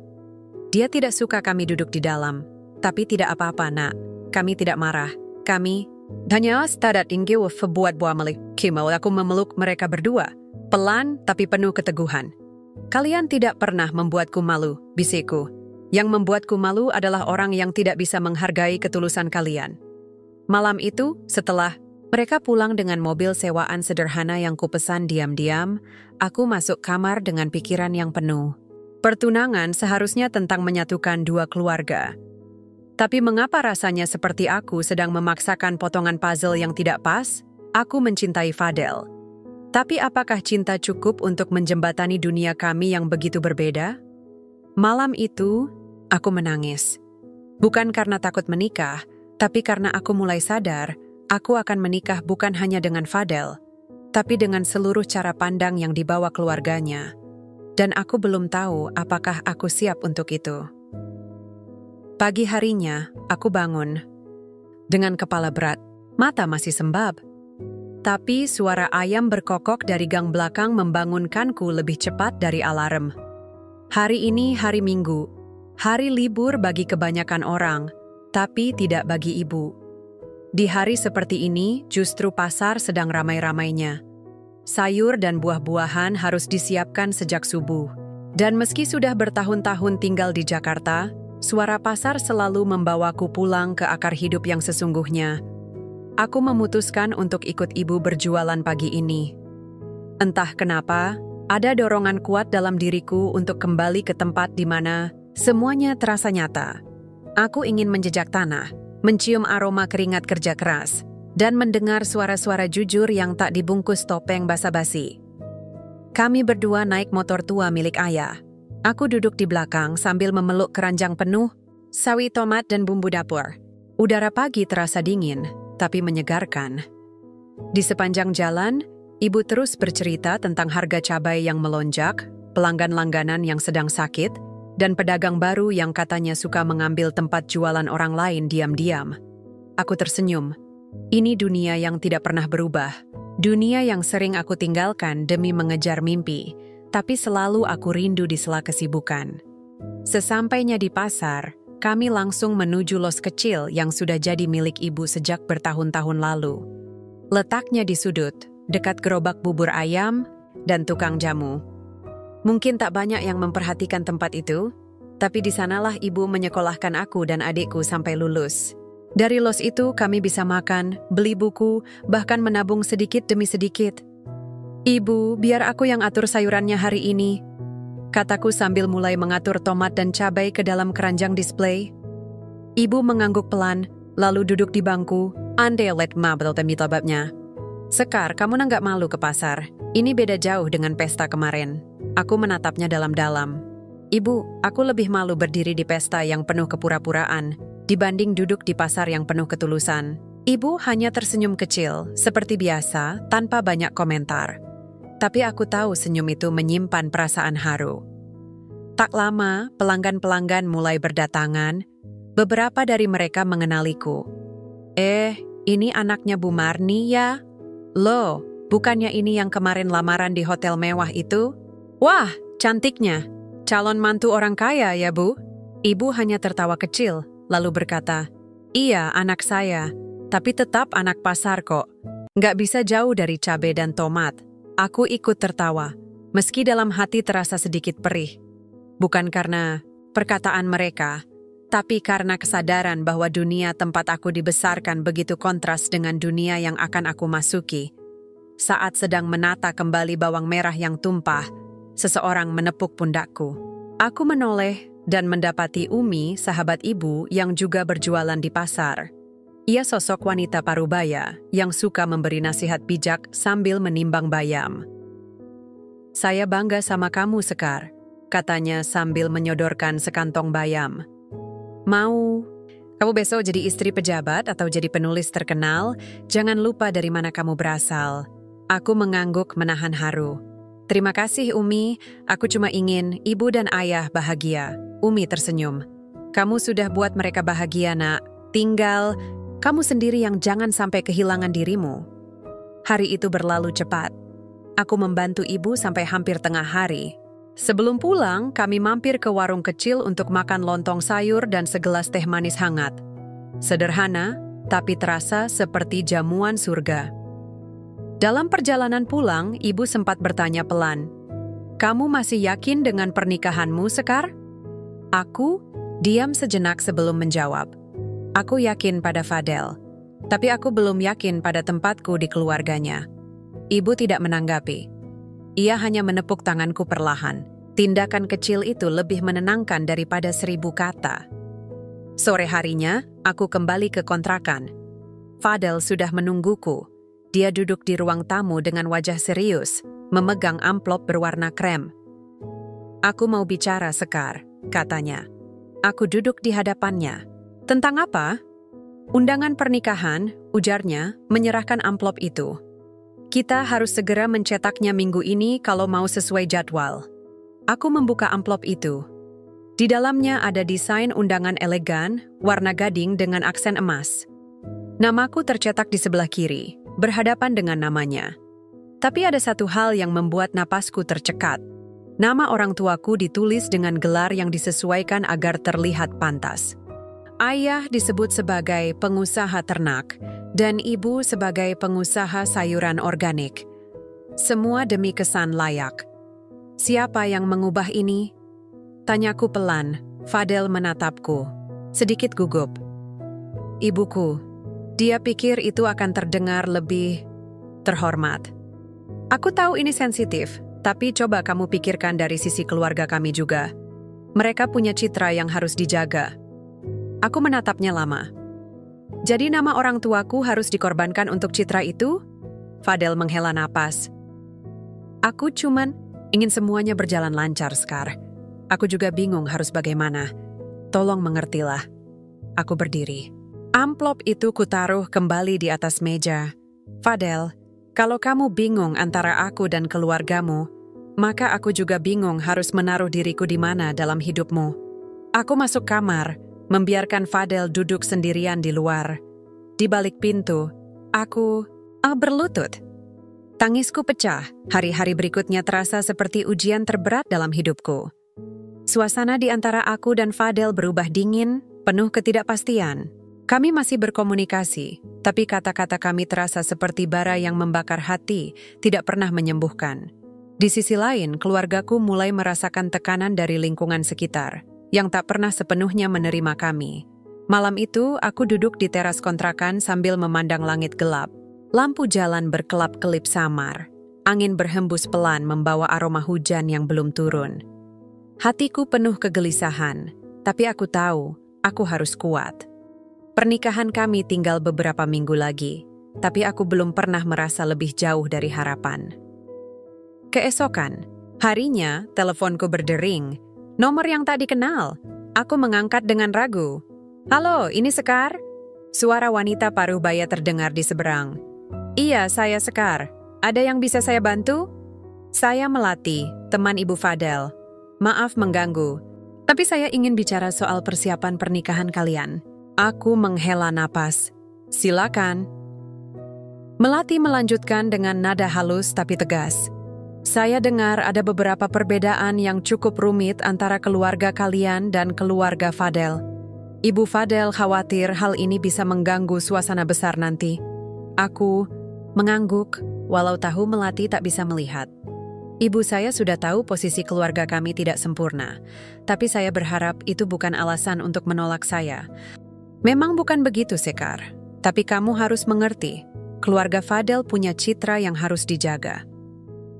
"Dia tidak suka kami duduk di dalam. Tapi tidak apa-apa, Nak. Kami tidak marah. Kami hanya stadat ingin buat buah melik. Kimau aku memeluk mereka berdua. Pelan tapi penuh keteguhan. "Kalian tidak pernah membuatku malu," bisikku. "Yang membuatku malu adalah orang yang tidak bisa menghargai ketulusan kalian." Malam itu, setelah mereka pulang dengan mobil sewaan sederhana yang kupesan diam-diam, aku masuk kamar dengan pikiran yang penuh. Pertunangan seharusnya tentang menyatukan dua keluarga. Tapi mengapa rasanya seperti aku sedang memaksakan potongan puzzle yang tidak pas? Aku mencintai Fadel. Tapi apakah cinta cukup untuk menjembatani dunia kami yang begitu berbeda? Malam itu, aku menangis. Bukan karena takut menikah, tapi karena aku mulai sadar, aku akan menikah bukan hanya dengan Fadel, tapi dengan seluruh cara pandang yang dibawa keluarganya. Dan aku belum tahu apakah aku siap untuk itu. Pagi harinya, aku bangun. Dengan kepala berat, mata masih sembab. Tapi suara ayam berkokok dari gang belakang membangunkanku lebih cepat dari alarm. Hari ini hari Minggu, hari libur bagi kebanyakan orang, tapi tidak bagi ibu. Di hari seperti ini, justru pasar sedang ramai-ramainya. Sayur dan buah-buahan harus disiapkan sejak subuh. Dan meski sudah bertahun-tahun tinggal di Jakarta, suara pasar selalu membawaku pulang ke akar hidup yang sesungguhnya. Aku memutuskan untuk ikut ibu berjualan pagi ini. Entah kenapa, ada dorongan kuat dalam diriku untuk kembali ke tempat di mana semuanya terasa nyata. Aku ingin menjejak tanah, mencium aroma keringat kerja keras, dan mendengar suara-suara jujur yang tak dibungkus topeng basa-basi. Kami berdua naik motor tua milik ayah. Aku duduk di belakang sambil memeluk keranjang penuh, sawi tomat dan bumbu dapur. Udara pagi terasa dingin, tapi menyegarkan. Di sepanjang jalan, ibu terus bercerita tentang harga cabai yang melonjak, pelanggan langganan yang sedang sakit, dan pedagang baru yang katanya suka mengambil tempat jualan orang lain diam-diam. Aku tersenyum. Ini dunia yang tidak pernah berubah. Dunia yang sering aku tinggalkan demi mengejar mimpi, tapi selalu aku rindu di sela kesibukan. Sesampainya di pasar, kami langsung menuju los kecil yang sudah jadi milik ibu sejak bertahun-tahun lalu. Letaknya di sudut, dekat gerobak bubur ayam dan tukang jamu. Mungkin tak banyak yang memperhatikan tempat itu, tapi di sanalah ibu menyekolahkan aku dan adikku sampai lulus. Dari los itu kami bisa makan, beli buku, bahkan menabung sedikit demi sedikit. "Ibu, biar aku yang atur sayurannya hari ini," kataku sambil mulai mengatur tomat dan cabai ke dalam keranjang display. Ibu mengangguk pelan, lalu duduk di bangku. "Andai let mabel temitababnya. Sekar, kamu nggak malu ke pasar? Ini beda jauh dengan pesta kemarin." Aku menatapnya dalam-dalam. "Ibu, aku lebih malu berdiri di pesta yang penuh kepura-puraan dibanding duduk di pasar yang penuh ketulusan." Ibu hanya tersenyum kecil, seperti biasa, tanpa banyak komentar. Tapi aku tahu senyum itu menyimpan perasaan haru. Tak lama, pelanggan-pelanggan mulai berdatangan. Beberapa dari mereka mengenaliku. Ini anaknya Bu Marni ya? Loh, bukannya ini yang kemarin lamaran di hotel mewah itu? Wah, cantiknya. Calon mantu orang kaya ya, Bu?" Ibu hanya tertawa kecil, lalu berkata, "Iya, anak saya, tapi tetap anak pasar kok. Nggak bisa jauh dari cabai dan tomat." Aku ikut tertawa, meski dalam hati terasa sedikit perih. Bukan karena perkataan mereka, tapi karena kesadaran bahwa dunia tempat aku dibesarkan begitu kontras dengan dunia yang akan aku masuki. Saat sedang menata kembali bawang merah yang tumpah, seseorang menepuk pundakku. Aku menoleh dan mendapati Umi, sahabat ibu yang juga berjualan di pasar. Ia sosok wanita parubaya yang suka memberi nasihat bijak sambil menimbang bayam. "Saya bangga sama kamu, Sekar," katanya sambil menyodorkan sekantong bayam. "Mau kamu besok jadi istri pejabat atau jadi penulis terkenal, jangan lupa dari mana kamu berasal." Aku mengangguk menahan haru. "Terima kasih, Umi. Aku cuma ingin ibu dan ayah bahagia." Umi tersenyum. "Kamu sudah buat mereka bahagia, Nak. Tinggal kamu sendiri yang jangan sampai kehilangan dirimu." Hari itu berlalu cepat. Aku membantu ibu sampai hampir tengah hari. Sebelum pulang, kami mampir ke warung kecil untuk makan lontong sayur dan segelas teh manis hangat. Sederhana, tapi terasa seperti jamuan surga. Dalam perjalanan pulang, ibu sempat bertanya pelan, "Kamu masih yakin dengan pernikahanmu, Sekar?" Aku diam sejenak sebelum menjawab. Aku yakin pada Fadel, tapi aku belum yakin pada tempatku di keluarganya. Ibu tidak menanggapi. Ia hanya menepuk tanganku perlahan. Tindakan kecil itu lebih menenangkan daripada 1000 kata. Sore harinya, aku kembali ke kontrakan. Fadel sudah menungguku. Dia duduk di ruang tamu dengan wajah serius, memegang amplop berwarna krem. "Aku mau bicara, Sekar," katanya. Aku duduk di hadapannya. "Tentang apa?" "Undangan pernikahan," ujarnya, menyerahkan amplop itu. "Kita harus segera mencetaknya minggu ini kalau mau sesuai jadwal." Aku membuka amplop itu. Di dalamnya ada desain undangan elegan, warna gading dengan aksen emas. Namaku tercetak di sebelah kiri, berhadapan dengan namanya. Tapi ada satu hal yang membuat napasku tercekat. Nama orang tuaku ditulis dengan gelar yang disesuaikan agar terlihat pantas. Ayah disebut sebagai pengusaha ternak, dan ibu sebagai pengusaha sayuran organik. Semua demi kesan layak. Siapa yang mengubah ini? Tanyaku pelan. Fadel menatapku, sedikit gugup. "Ibuku." Dia pikir itu akan terdengar lebih terhormat. "Aku tahu ini sensitif, tapi coba kamu pikirkan dari sisi keluarga kami juga. Mereka punya citra yang harus dijaga." Aku menatapnya lama. "Jadi nama orang tuaku harus dikorbankan untuk citra itu?" Fadel menghela napas. "Aku cuman ingin semuanya berjalan lancar, Sekar. Aku juga bingung harus bagaimana. Tolong mengertilah." Aku berdiri. Amplop itu kutaruh kembali di atas meja. "Fadel, kalau kamu bingung antara aku dan keluargamu, maka aku juga bingung harus menaruh diriku di mana dalam hidupmu." Aku masuk kamar, membiarkan Fadel duduk sendirian di luar. Di balik pintu, aku berlutut. Tangisku pecah. Hari-hari berikutnya terasa seperti ujian terberat dalam hidupku. Suasana di antara aku dan Fadel berubah dingin, penuh ketidakpastian. Kami masih berkomunikasi, tapi kata-kata kami terasa seperti bara yang membakar hati, tidak pernah menyembuhkan. Di sisi lain, keluargaku mulai merasakan tekanan dari lingkungan sekitar, yang tak pernah sepenuhnya menerima kami. Malam itu, aku duduk di teras kontrakan sambil memandang langit gelap. Lampu jalan berkelap-kelip samar. Angin berhembus pelan membawa aroma hujan yang belum turun. Hatiku penuh kegelisahan, tapi aku tahu aku harus kuat. Pernikahan kami tinggal beberapa minggu lagi, tapi aku belum pernah merasa lebih jauh dari harapan. Keesokan, harinya teleponku berdering. Nomor yang tak dikenal. Aku mengangkat dengan ragu. "Halo, ini Sekar?" Suara wanita parubaya terdengar di seberang. "Iya, saya Sekar. Ada yang bisa saya bantu?" "Saya Melati, teman Ibu Fadel. Maaf mengganggu, tapi saya ingin bicara soal persiapan pernikahan kalian." Aku menghela napas. "Silakan." Melati melanjutkan dengan nada halus tapi tegas. "Saya dengar ada beberapa perbedaan yang cukup rumit antara keluarga kalian dan keluarga Fadel. Ibu Fadel khawatir hal ini bisa mengganggu suasana besar nanti." Aku mengangguk. walau tahu Melati tak bisa melihat. Ibu saya sudah tahu posisi keluarga kami tidak sempurna, tapi saya berharap itu bukan alasan untuk menolak saya. Memang bukan begitu, Sekar. Tapi kamu harus mengerti, keluarga Fadel punya citra yang harus dijaga.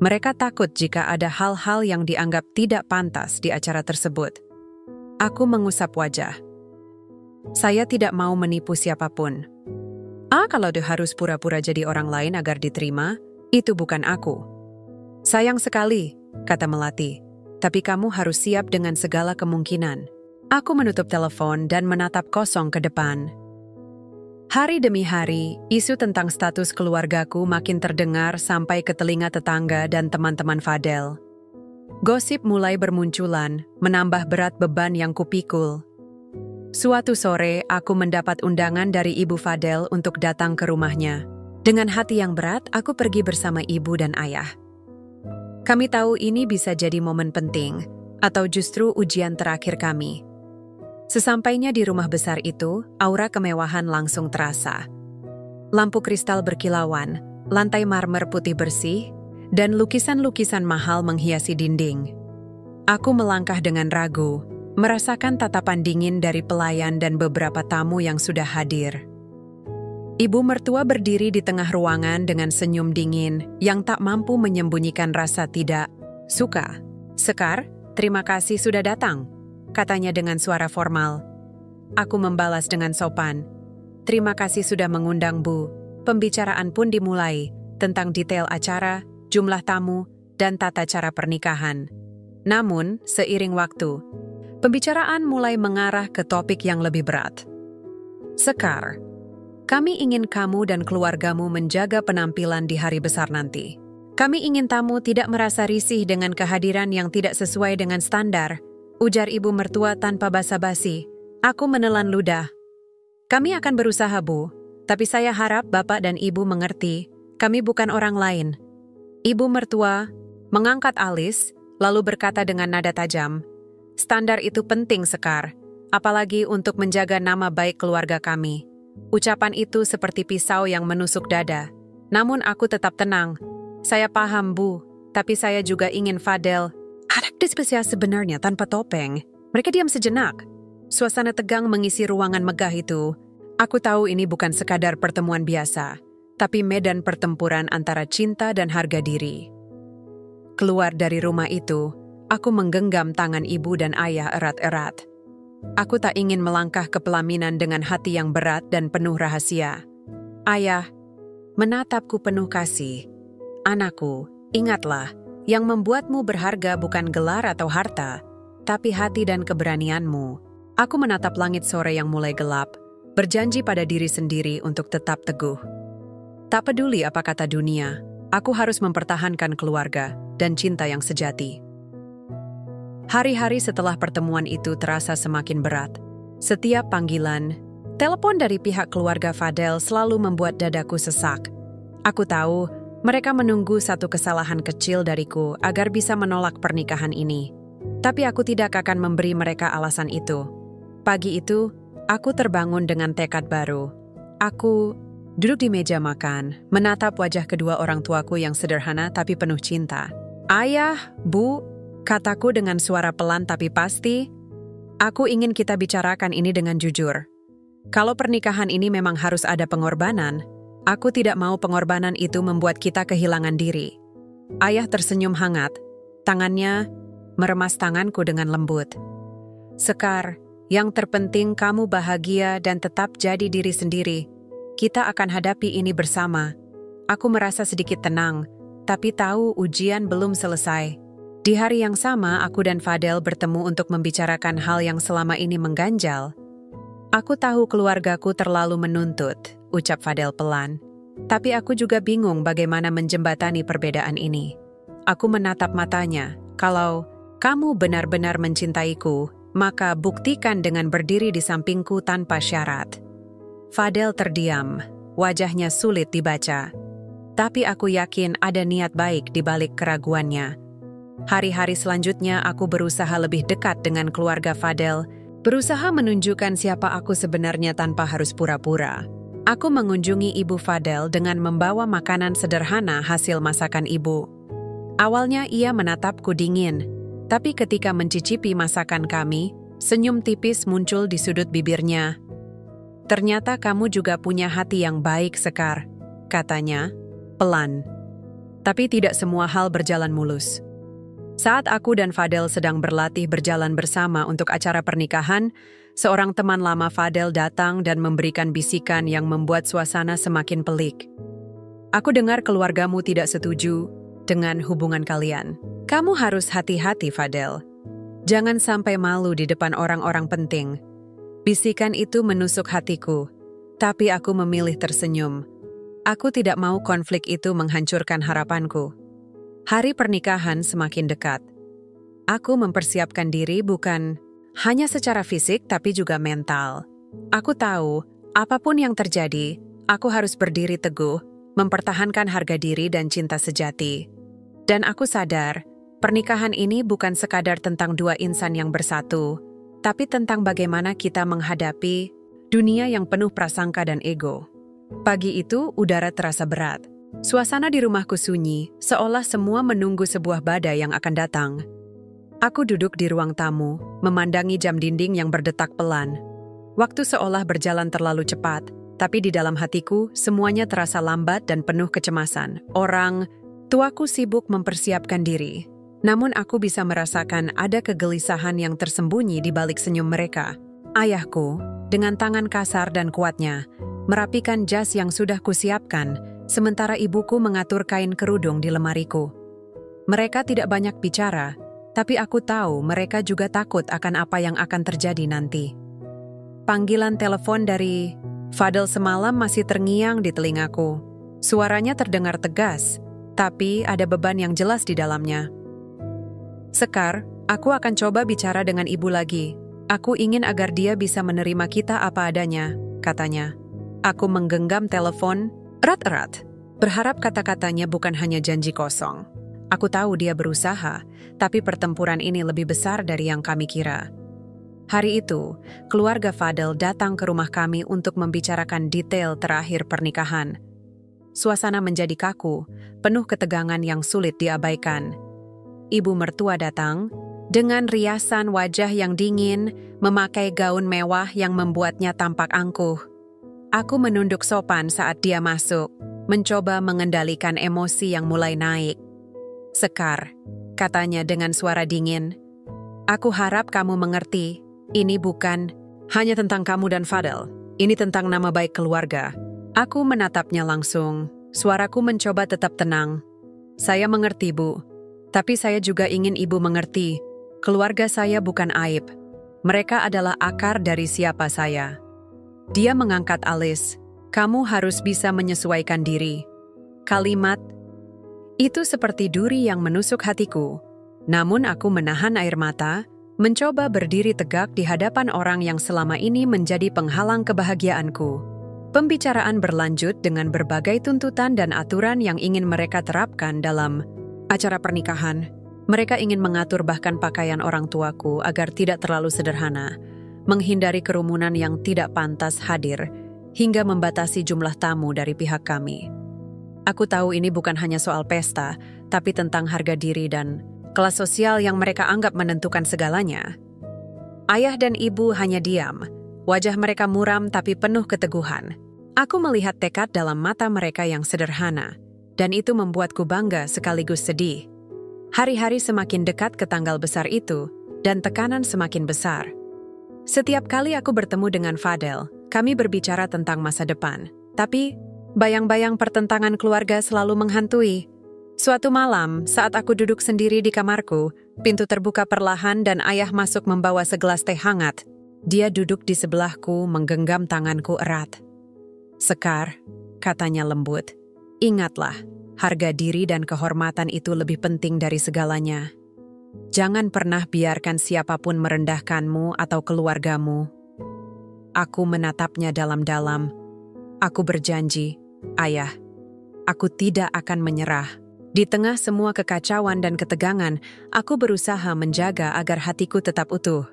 Mereka takut jika ada hal-hal yang dianggap tidak pantas di acara tersebut. Aku mengusap wajah. Saya tidak mau menipu siapapun. Kalau dia harus pura-pura jadi orang lain agar diterima, itu bukan aku. Sayang sekali, kata Melati, tapi kamu harus siap dengan segala kemungkinan. Aku menutup telepon dan menatap kosong ke depan. Hari demi hari, isu tentang status keluargaku makin terdengar sampai ke telinga tetangga dan teman-teman Fadel. Gosip mulai bermunculan, menambah berat beban yang kupikul. Suatu sore, aku mendapat undangan dari Ibu Fadel untuk datang ke rumahnya. Dengan hati yang berat, aku pergi bersama ibu dan ayah. Kami tahu ini bisa jadi momen penting, atau justru ujian terakhir kami. Sesampainya di rumah besar itu, aura kemewahan langsung terasa. Lampu kristal berkilauan, lantai marmer putih bersih, dan lukisan-lukisan mahal menghiasi dinding. Aku melangkah dengan ragu, merasakan tatapan dingin dari pelayan dan beberapa tamu yang sudah hadir. Ibu mertua berdiri di tengah ruangan dengan senyum dingin yang tak mampu menyembunyikan rasa tidak suka. "Sekar, terima kasih sudah datang," katanya dengan suara formal. Aku membalas dengan sopan. "Terima kasih sudah mengundang, Bu." Pembicaraan pun dimulai tentang detail acara, jumlah tamu, dan tata cara pernikahan. Namun, seiring waktu, pembicaraan mulai mengarah ke topik yang lebih berat. "Sekar, kami ingin kamu dan keluargamu menjaga penampilan di hari besar nanti. Kami ingin tamu tidak merasa risih dengan kehadiran yang tidak sesuai dengan standar," ujar ibu mertua tanpa basa-basi. Aku menelan ludah. "Kami akan berusaha, Bu, tapi saya harap Bapak dan Ibu mengerti, kami bukan orang lain." Ibu mertua mengangkat alis, lalu berkata dengan nada tajam, "Standar itu penting, Sekar, apalagi untuk menjaga nama baik keluarga kami." Ucapan itu seperti pisau yang menusuk dada. Namun aku tetap tenang. "Saya paham, Bu, tapi saya juga ingin Fadel." Ada spesial sebenarnya tanpa topeng. Mereka diam sejenak. Suasana tegang mengisi ruangan megah itu. Aku tahu ini bukan sekadar pertemuan biasa, tapi medan pertempuran antara cinta dan harga diri. Keluar dari rumah itu, aku menggenggam tangan ibu dan ayah erat-erat. Aku tak ingin melangkah ke pelaminan dengan hati yang berat dan penuh rahasia. Ayah menatapku penuh kasih. "Anakku, ingatlah, yang membuatmu berharga bukan gelar atau harta, tapi hati dan keberanianmu." Aku menatap langit sore yang mulai gelap, berjanji pada diri sendiri untuk tetap teguh. Tak peduli apa kata dunia, aku harus mempertahankan keluarga dan cinta yang sejati. Hari-hari setelah pertemuan itu terasa semakin berat. Setiap panggilan, telepon dari pihak keluarga Fadel selalu membuat dadaku sesak. Aku tahu mereka menunggu satu kesalahan kecil dariku agar bisa menolak pernikahan ini. Tapi aku tidak akan memberi mereka alasan itu. Pagi itu, aku terbangun dengan tekad baru. Aku duduk di meja makan, menatap wajah kedua orang tuaku yang sederhana tapi penuh cinta. "Ayah, Bu," kataku dengan suara pelan tapi pasti, "aku ingin kita bicarakan ini dengan jujur. Kalau pernikahan ini memang harus ada pengorbanan, aku tidak mau pengorbanan itu membuat kita kehilangan diri." Ayah tersenyum hangat, tangannya meremas tanganku dengan lembut. "Sekar, yang terpenting kamu bahagia dan tetap jadi diri sendiri. Kita akan hadapi ini bersama." Aku merasa sedikit tenang, tapi tahu ujian belum selesai. Di hari yang sama, aku dan Fadel bertemu untuk membicarakan hal yang selama ini mengganjal. "Aku tahu keluargaku terlalu menuntut," ucap Fadel pelan. "Tapi aku juga bingung bagaimana menjembatani perbedaan ini." Aku menatap matanya. "Kalau kamu benar-benar mencintaiku, maka buktikan dengan berdiri di sampingku tanpa syarat." Fadel terdiam, wajahnya sulit dibaca. Tapi aku yakin ada niat baik di balik keraguannya. Hari-hari selanjutnya aku berusaha lebih dekat dengan keluarga Fadel, berusaha menunjukkan siapa aku sebenarnya tanpa harus pura-pura. Aku mengunjungi Ibu Fadel dengan membawa makanan sederhana hasil masakan ibu. Awalnya ia menatapku dingin, tapi ketika mencicipi masakan kami, senyum tipis muncul di sudut bibirnya. "Ternyata kamu juga punya hati yang baik, Sekar," katanya, pelan. Tapi tidak semua hal berjalan mulus. Saat aku dan Fadel sedang berlatih berjalan bersama untuk acara pernikahan, seorang teman lama Fadel datang dan memberikan bisikan yang membuat suasana semakin pelik. "Aku dengar keluargamu tidak setuju dengan hubungan kalian. Kamu harus hati-hati, Fadel. Jangan sampai malu di depan orang-orang penting." Bisikan itu menusuk hatiku, tapi aku memilih tersenyum. Aku tidak mau konflik itu menghancurkan harapanku. Hari pernikahan semakin dekat. Aku mempersiapkan diri bukan hanya secara fisik tapi juga mental. Aku tahu, apapun yang terjadi, aku harus berdiri teguh, mempertahankan harga diri dan cinta sejati. Dan aku sadar, pernikahan ini bukan sekadar tentang dua insan yang bersatu, tapi tentang bagaimana kita menghadapi dunia yang penuh prasangka dan ego. Pagi itu, udara terasa berat. Suasana di rumahku sunyi, seolah semua menunggu sebuah badai yang akan datang. Aku duduk di ruang tamu, memandangi jam dinding yang berdetak pelan. Waktu seolah berjalan terlalu cepat, tapi di dalam hatiku, semuanya terasa lambat dan penuh kecemasan. Orang tuaku sibuk mempersiapkan diri. Namun aku bisa merasakan ada kegelisahan yang tersembunyi di balik senyum mereka. Ayahku, dengan tangan kasar dan kuatnya, merapikan jas yang sudah kusiapkan, sementara ibuku mengatur kain kerudung di lemariku. Mereka tidak banyak bicara, tapi aku tahu mereka juga takut akan apa yang akan terjadi nanti. Panggilan telepon dari Fadel semalam masih terngiang di telingaku. Suaranya terdengar tegas, tapi ada beban yang jelas di dalamnya. "Sekar, aku akan coba bicara dengan ibu lagi. Aku ingin agar dia bisa menerima kita apa adanya," katanya. Aku menggenggam telepon erat-erat, berharap kata-katanya bukan hanya janji kosong. Aku tahu dia berusaha, tapi pertempuran ini lebih besar dari yang kami kira. Hari itu, keluarga Fadel datang ke rumah kami untuk membicarakan detail terakhir pernikahan. Suasana menjadi kaku, penuh ketegangan yang sulit diabaikan. Ibu mertua datang, dengan riasan wajah yang dingin, memakai gaun mewah yang membuatnya tampak angkuh. Aku menunduk sopan saat dia masuk, mencoba mengendalikan emosi yang mulai naik. "Sekar," katanya dengan suara dingin, "aku harap kamu mengerti, ini bukan hanya tentang kamu dan Fadel, ini tentang nama baik keluarga." Aku menatapnya langsung, suaraku mencoba tetap tenang. "Saya mengerti, Bu, tapi saya juga ingin Ibu mengerti, keluarga saya bukan aib. Mereka adalah akar dari siapa saya." Dia mengangkat alis. "Kamu harus bisa menyesuaikan diri." Kalimat itu seperti duri yang menusuk hatiku. Namun aku menahan air mata, mencoba berdiri tegak di hadapan orang yang selama ini menjadi penghalang kebahagiaanku. Pembicaraan berlanjut dengan berbagai tuntutan dan aturan yang ingin mereka terapkan dalam acara pernikahan. Mereka ingin mengatur bahkan pakaian orang tuaku agar tidak terlalu sederhana, menghindari kerumunan yang tidak pantas hadir, hingga membatasi jumlah tamu dari pihak kami. Aku tahu ini bukan hanya soal pesta, tapi tentang harga diri dan kelas sosial yang mereka anggap menentukan segalanya. Ayah dan ibu hanya diam, wajah mereka muram tapi penuh keteguhan. Aku melihat tekad dalam mata mereka yang sederhana, dan itu membuatku bangga sekaligus sedih. Hari-hari semakin dekat ke tanggal besar itu, dan tekanan semakin besar. Setiap kali aku bertemu dengan Fadel, kami berbicara tentang masa depan. Tapi, bayang-bayang pertentangan keluarga selalu menghantui. Suatu malam, saat aku duduk sendiri di kamarku, pintu terbuka perlahan dan ayah masuk membawa segelas teh hangat. Dia duduk di sebelahku, menggenggam tanganku erat. "Sekar," katanya lembut, "ingatlah, harga diri dan kehormatan itu lebih penting dari segalanya. Jangan pernah biarkan siapapun merendahkanmu atau keluargamu." Aku menatapnya dalam-dalam. Aku berjanji, "Ayah, aku tidak akan menyerah." Di tengah semua kekacauan dan ketegangan, aku berusaha menjaga agar hatiku tetap utuh.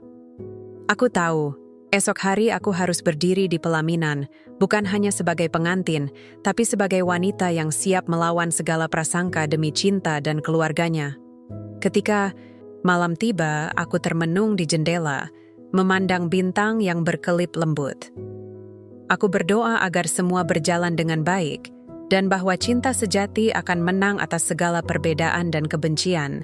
Aku tahu, Esok hari aku harus berdiri di pelaminan, bukan hanya sebagai pengantin, tapi sebagai wanita yang siap melawan segala prasangka demi cinta dan keluarganya. Ketika malam tiba, aku termenung di jendela, memandang bintang yang berkelip lembut. Aku berdoa agar semua berjalan dengan baik, dan bahwa cinta sejati akan menang atas segala perbedaan dan kebencian.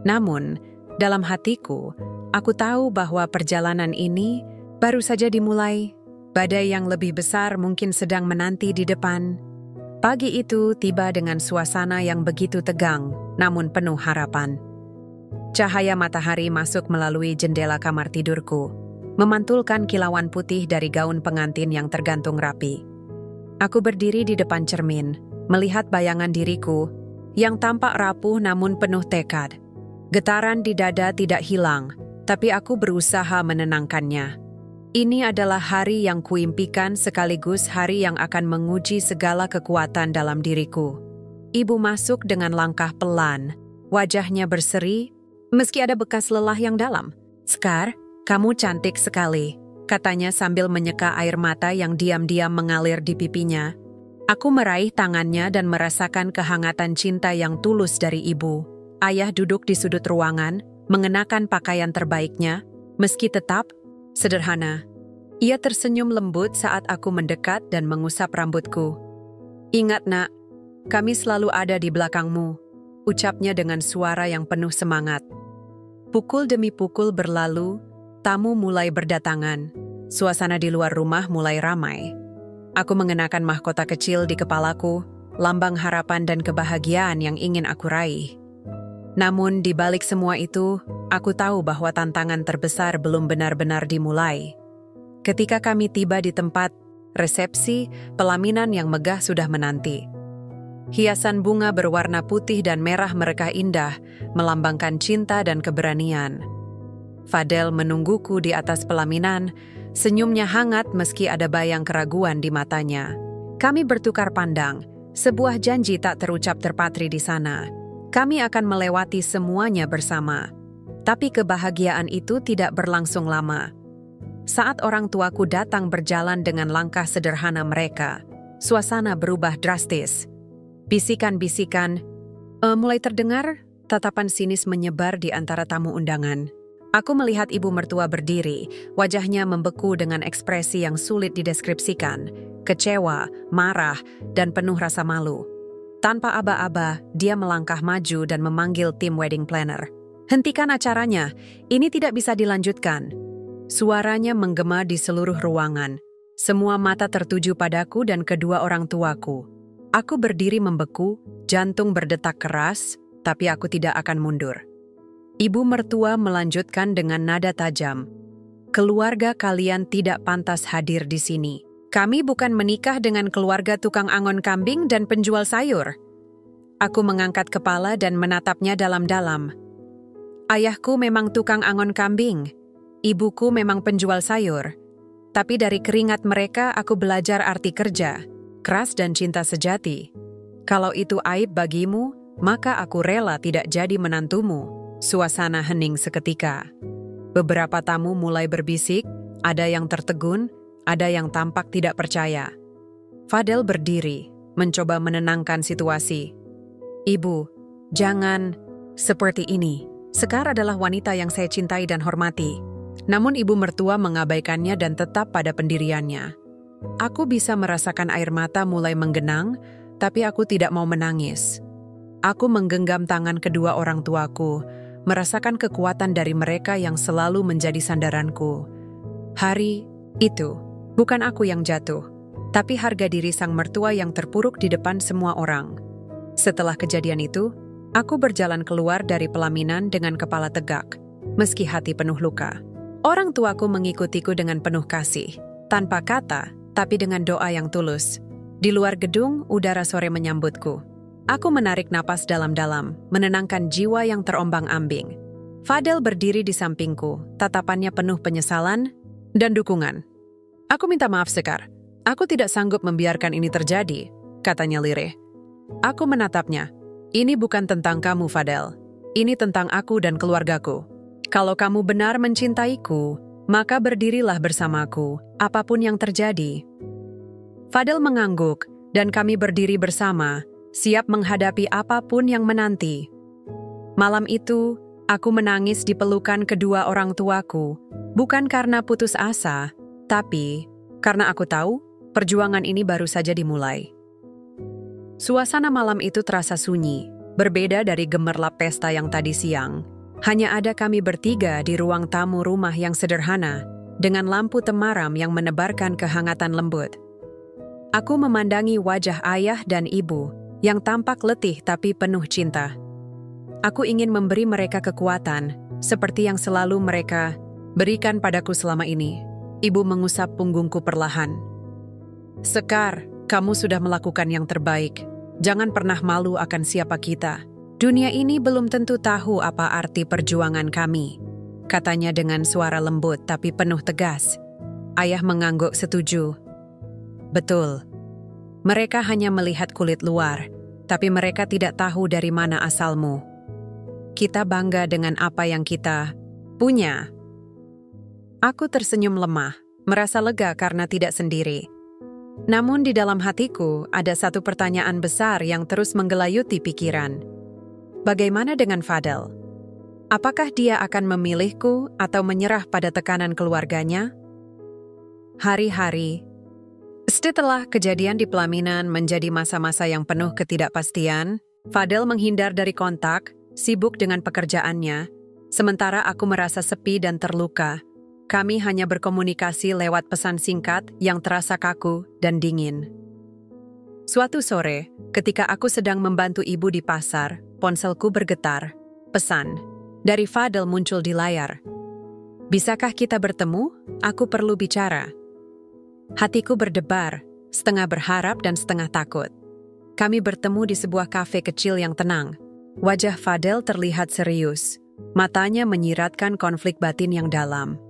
Namun, dalam hatiku, aku tahu bahwa perjalanan ini baru saja dimulai. Badai yang lebih besar mungkin sedang menanti di depan. Pagi itu tiba dengan suasana yang begitu tegang, namun penuh harapan. Cahaya matahari masuk melalui jendela kamar tidurku, memantulkan kilauan putih dari gaun pengantin yang tergantung rapi. Aku berdiri di depan cermin, melihat bayangan diriku yang tampak rapuh namun penuh tekad. Getaran di dada tidak hilang, tapi aku berusaha menenangkannya. Ini adalah hari yang kuimpikan sekaligus hari yang akan menguji segala kekuatan dalam diriku. Ibu masuk dengan langkah pelan, wajahnya berseri, meski ada bekas lelah yang dalam. "Sekar, kamu cantik sekali," katanya sambil menyeka air mata yang diam-diam mengalir di pipinya. Aku meraih tangannya dan merasakan kehangatan cinta yang tulus dari ibu. Ayah duduk di sudut ruangan, mengenakan pakaian terbaiknya, meski tetap sederhana. Ia tersenyum lembut saat aku mendekat dan mengusap rambutku. "Ingat nak, kami selalu ada di belakangmu," ucapnya dengan suara yang penuh semangat. Pukul demi pukul berlalu, tamu mulai berdatangan. Suasana di luar rumah mulai ramai. Aku mengenakan mahkota kecil di kepalaku, lambang harapan dan kebahagiaan yang ingin aku raih. Namun di balik semua itu, aku tahu bahwa tantangan terbesar belum benar-benar dimulai. Ketika kami tiba di tempat resepsi, pelaminan yang megah sudah menanti. Hiasan bunga berwarna putih dan merah merekah indah, melambangkan cinta dan keberanian. Fadel menungguku di atas pelaminan, senyumnya hangat meski ada bayang keraguan di matanya. Kami bertukar pandang, sebuah janji tak terucap terpatri di sana. Kami akan melewati semuanya bersama. Tapi kebahagiaan itu tidak berlangsung lama. Saat orang tuaku datang berjalan dengan langkah sederhana mereka, suasana berubah drastis. Bisikan-bisikan mulai terdengar, tatapan sinis menyebar di antara tamu undangan. Aku melihat ibu mertua berdiri, wajahnya membeku dengan ekspresi yang sulit dideskripsikan, kecewa, marah, dan penuh rasa malu. Tanpa aba-aba, dia melangkah maju dan memanggil tim wedding planner. "Hentikan acaranya, ini tidak bisa dilanjutkan." Suaranya menggema di seluruh ruangan. Semua mata tertuju padaku dan kedua orang tuaku. Aku berdiri membeku, jantung berdetak keras, tapi aku tidak akan mundur. Ibu mertua melanjutkan dengan nada tajam. "Keluarga kalian tidak pantas hadir di sini. Kami bukan menikah dengan keluarga tukang angon kambing dan penjual sayur." Aku mengangkat kepala dan menatapnya dalam-dalam. "Ayahku memang tukang angon kambing. Ibuku memang penjual sayur. Tapi dari keringat mereka aku belajar arti kerja, keras dan cinta sejati. Kalau itu aib bagimu, maka aku rela tidak jadi menantumu." Suasana hening seketika. Beberapa tamu mulai berbisik, ada yang tertegun, ada yang tampak tidak percaya. Fadel berdiri, mencoba menenangkan situasi. "Ibu, jangan seperti ini. Sekar adalah wanita yang saya cintai dan hormati." Namun ibu mertua mengabaikannya dan tetap pada pendiriannya. Aku bisa merasakan air mata mulai menggenang, tapi aku tidak mau menangis. Aku menggenggam tangan kedua orang tuaku, merasakan kekuatan dari mereka yang selalu menjadi sandaranku. Hari itu, bukan aku yang jatuh, tapi harga diri sang mertua yang terpuruk di depan semua orang. Setelah kejadian itu, aku berjalan keluar dari pelaminan dengan kepala tegak, meski hati penuh luka. Orang tuaku mengikutiku dengan penuh kasih, tanpa kata, tapi dengan doa yang tulus. Di luar gedung, udara sore menyambutku. Aku menarik napas dalam-dalam, menenangkan jiwa yang terombang-ambing. Fadel berdiri di sampingku, tatapannya penuh penyesalan dan dukungan. "Aku minta maaf, Sekar. Aku tidak sanggup membiarkan ini terjadi," katanya lirih. Aku menatapnya. "Ini bukan tentang kamu, Fadel. Ini tentang aku dan keluargaku. Kalau kamu benar mencintaiku, Maka berdirilah bersamaku, apapun yang terjadi. Fadel mengangguk, dan kami berdiri bersama, siap menghadapi apapun yang menanti. Malam itu, aku menangis di pelukan kedua orang tuaku, bukan karena putus asa, tapi karena aku tahu perjuangan ini baru saja dimulai. Suasana malam itu terasa sunyi, berbeda dari gemerlap pesta yang tadi siang. Hanya ada kami bertiga di ruang tamu rumah yang sederhana, dengan lampu temaram yang menebarkan kehangatan lembut. Aku memandangi wajah ayah dan ibu yang tampak letih tapi penuh cinta. Aku ingin memberi mereka kekuatan, seperti yang selalu mereka berikan padaku selama ini. Ibu mengusap punggungku perlahan. Sekar, kamu sudah melakukan yang terbaik. Jangan pernah malu akan siapa kita. Dunia ini belum tentu tahu apa arti perjuangan kami, katanya dengan suara lembut tapi penuh tegas. Ayah mengangguk setuju. Betul. Mereka hanya melihat kulit luar, tapi mereka tidak tahu dari mana asalmu. Kita bangga dengan apa yang kita punya. Aku tersenyum lemah, merasa lega karena tidak sendiri. Namun di dalam hatiku ada satu pertanyaan besar yang terus menggelayuti pikiran. Bagaimana dengan Fadel? Apakah dia akan memilihku atau menyerah pada tekanan keluarganya? Hari-hari setelah kejadian di pelaminan menjadi masa-masa yang penuh ketidakpastian, Fadel menghindar dari kontak, sibuk dengan pekerjaannya, sementara aku merasa sepi dan terluka. Kami hanya berkomunikasi lewat pesan singkat yang terasa kaku dan dingin. Suatu sore, ketika aku sedang membantu ibu di pasar, ponselku bergetar. Pesan dari Fadel muncul di layar. Bisakah kita bertemu? Aku perlu bicara. Hatiku berdebar, setengah berharap dan setengah takut. Kami bertemu di sebuah kafe kecil yang tenang. Wajah Fadel terlihat serius. Matanya menyiratkan konflik batin yang dalam.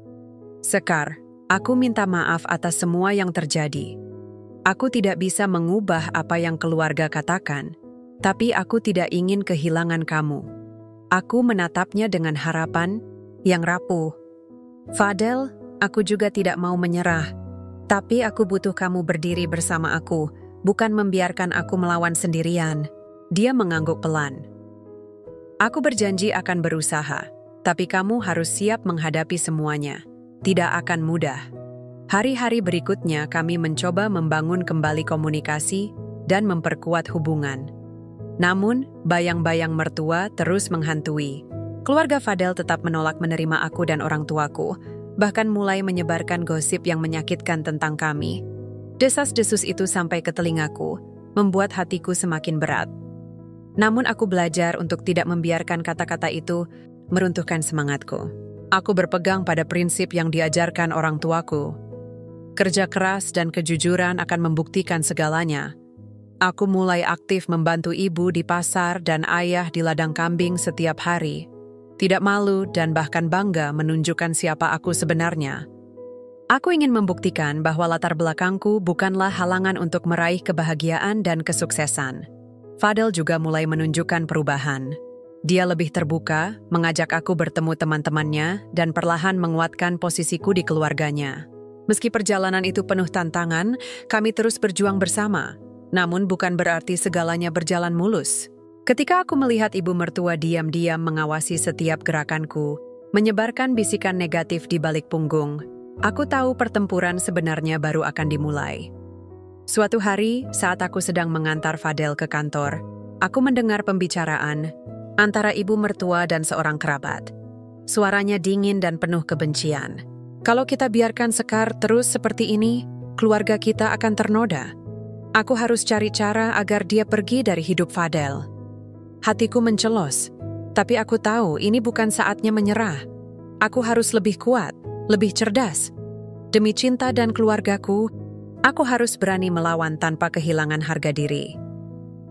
Sekar, aku minta maaf atas semua yang terjadi. Aku tidak bisa mengubah apa yang keluarga katakan, tapi aku tidak ingin kehilangan kamu. Aku menatapnya dengan harapan yang rapuh. Fadel, aku juga tidak mau menyerah. Tapi aku butuh kamu berdiri bersama aku, bukan membiarkan aku melawan sendirian. Dia mengangguk pelan. Aku berjanji akan berusaha, tapi kamu harus siap menghadapi semuanya. Tidak akan mudah. Hari-hari berikutnya kami mencoba membangun kembali komunikasi dan memperkuat hubungan. Namun, bayang-bayang mertua terus menghantui. Keluarga Fadel tetap menolak menerima aku dan orang tuaku, bahkan mulai menyebarkan gosip yang menyakitkan tentang kami. Desas-desus itu sampai ke telingaku, membuat hatiku semakin berat. Namun aku belajar untuk tidak membiarkan kata-kata itu meruntuhkan semangatku. Aku berpegang pada prinsip yang diajarkan orang tuaku. Kerja keras dan kejujuran akan membuktikan segalanya. Aku mulai aktif membantu ibu di pasar dan ayah di ladang kambing setiap hari. Tidak malu dan bahkan bangga menunjukkan siapa aku sebenarnya. Aku ingin membuktikan bahwa latar belakangku bukanlah halangan untuk meraih kebahagiaan dan kesuksesan. Fadel juga mulai menunjukkan perubahan. Dia lebih terbuka, mengajak aku bertemu teman-temannya, dan perlahan menguatkan posisiku di keluarganya. Meski perjalanan itu penuh tantangan, kami terus berjuang bersama. Namun bukan berarti segalanya berjalan mulus. Ketika aku melihat ibu mertua diam-diam mengawasi setiap gerakanku, menyebarkan bisikan negatif di balik punggung, aku tahu pertempuran sebenarnya baru akan dimulai. Suatu hari, saat aku sedang mengantar Fadel ke kantor, aku mendengar pembicaraan antara ibu mertua dan seorang kerabat. Suaranya dingin dan penuh kebencian. Kalau kita biarkan Sekar terus seperti ini, keluarga kita akan ternoda. Aku harus cari cara agar dia pergi dari hidup Fadel. Hatiku mencelos, tapi aku tahu ini bukan saatnya menyerah. Aku harus lebih kuat, lebih cerdas. Demi cinta dan keluargaku, aku harus berani melawan tanpa kehilangan harga diri.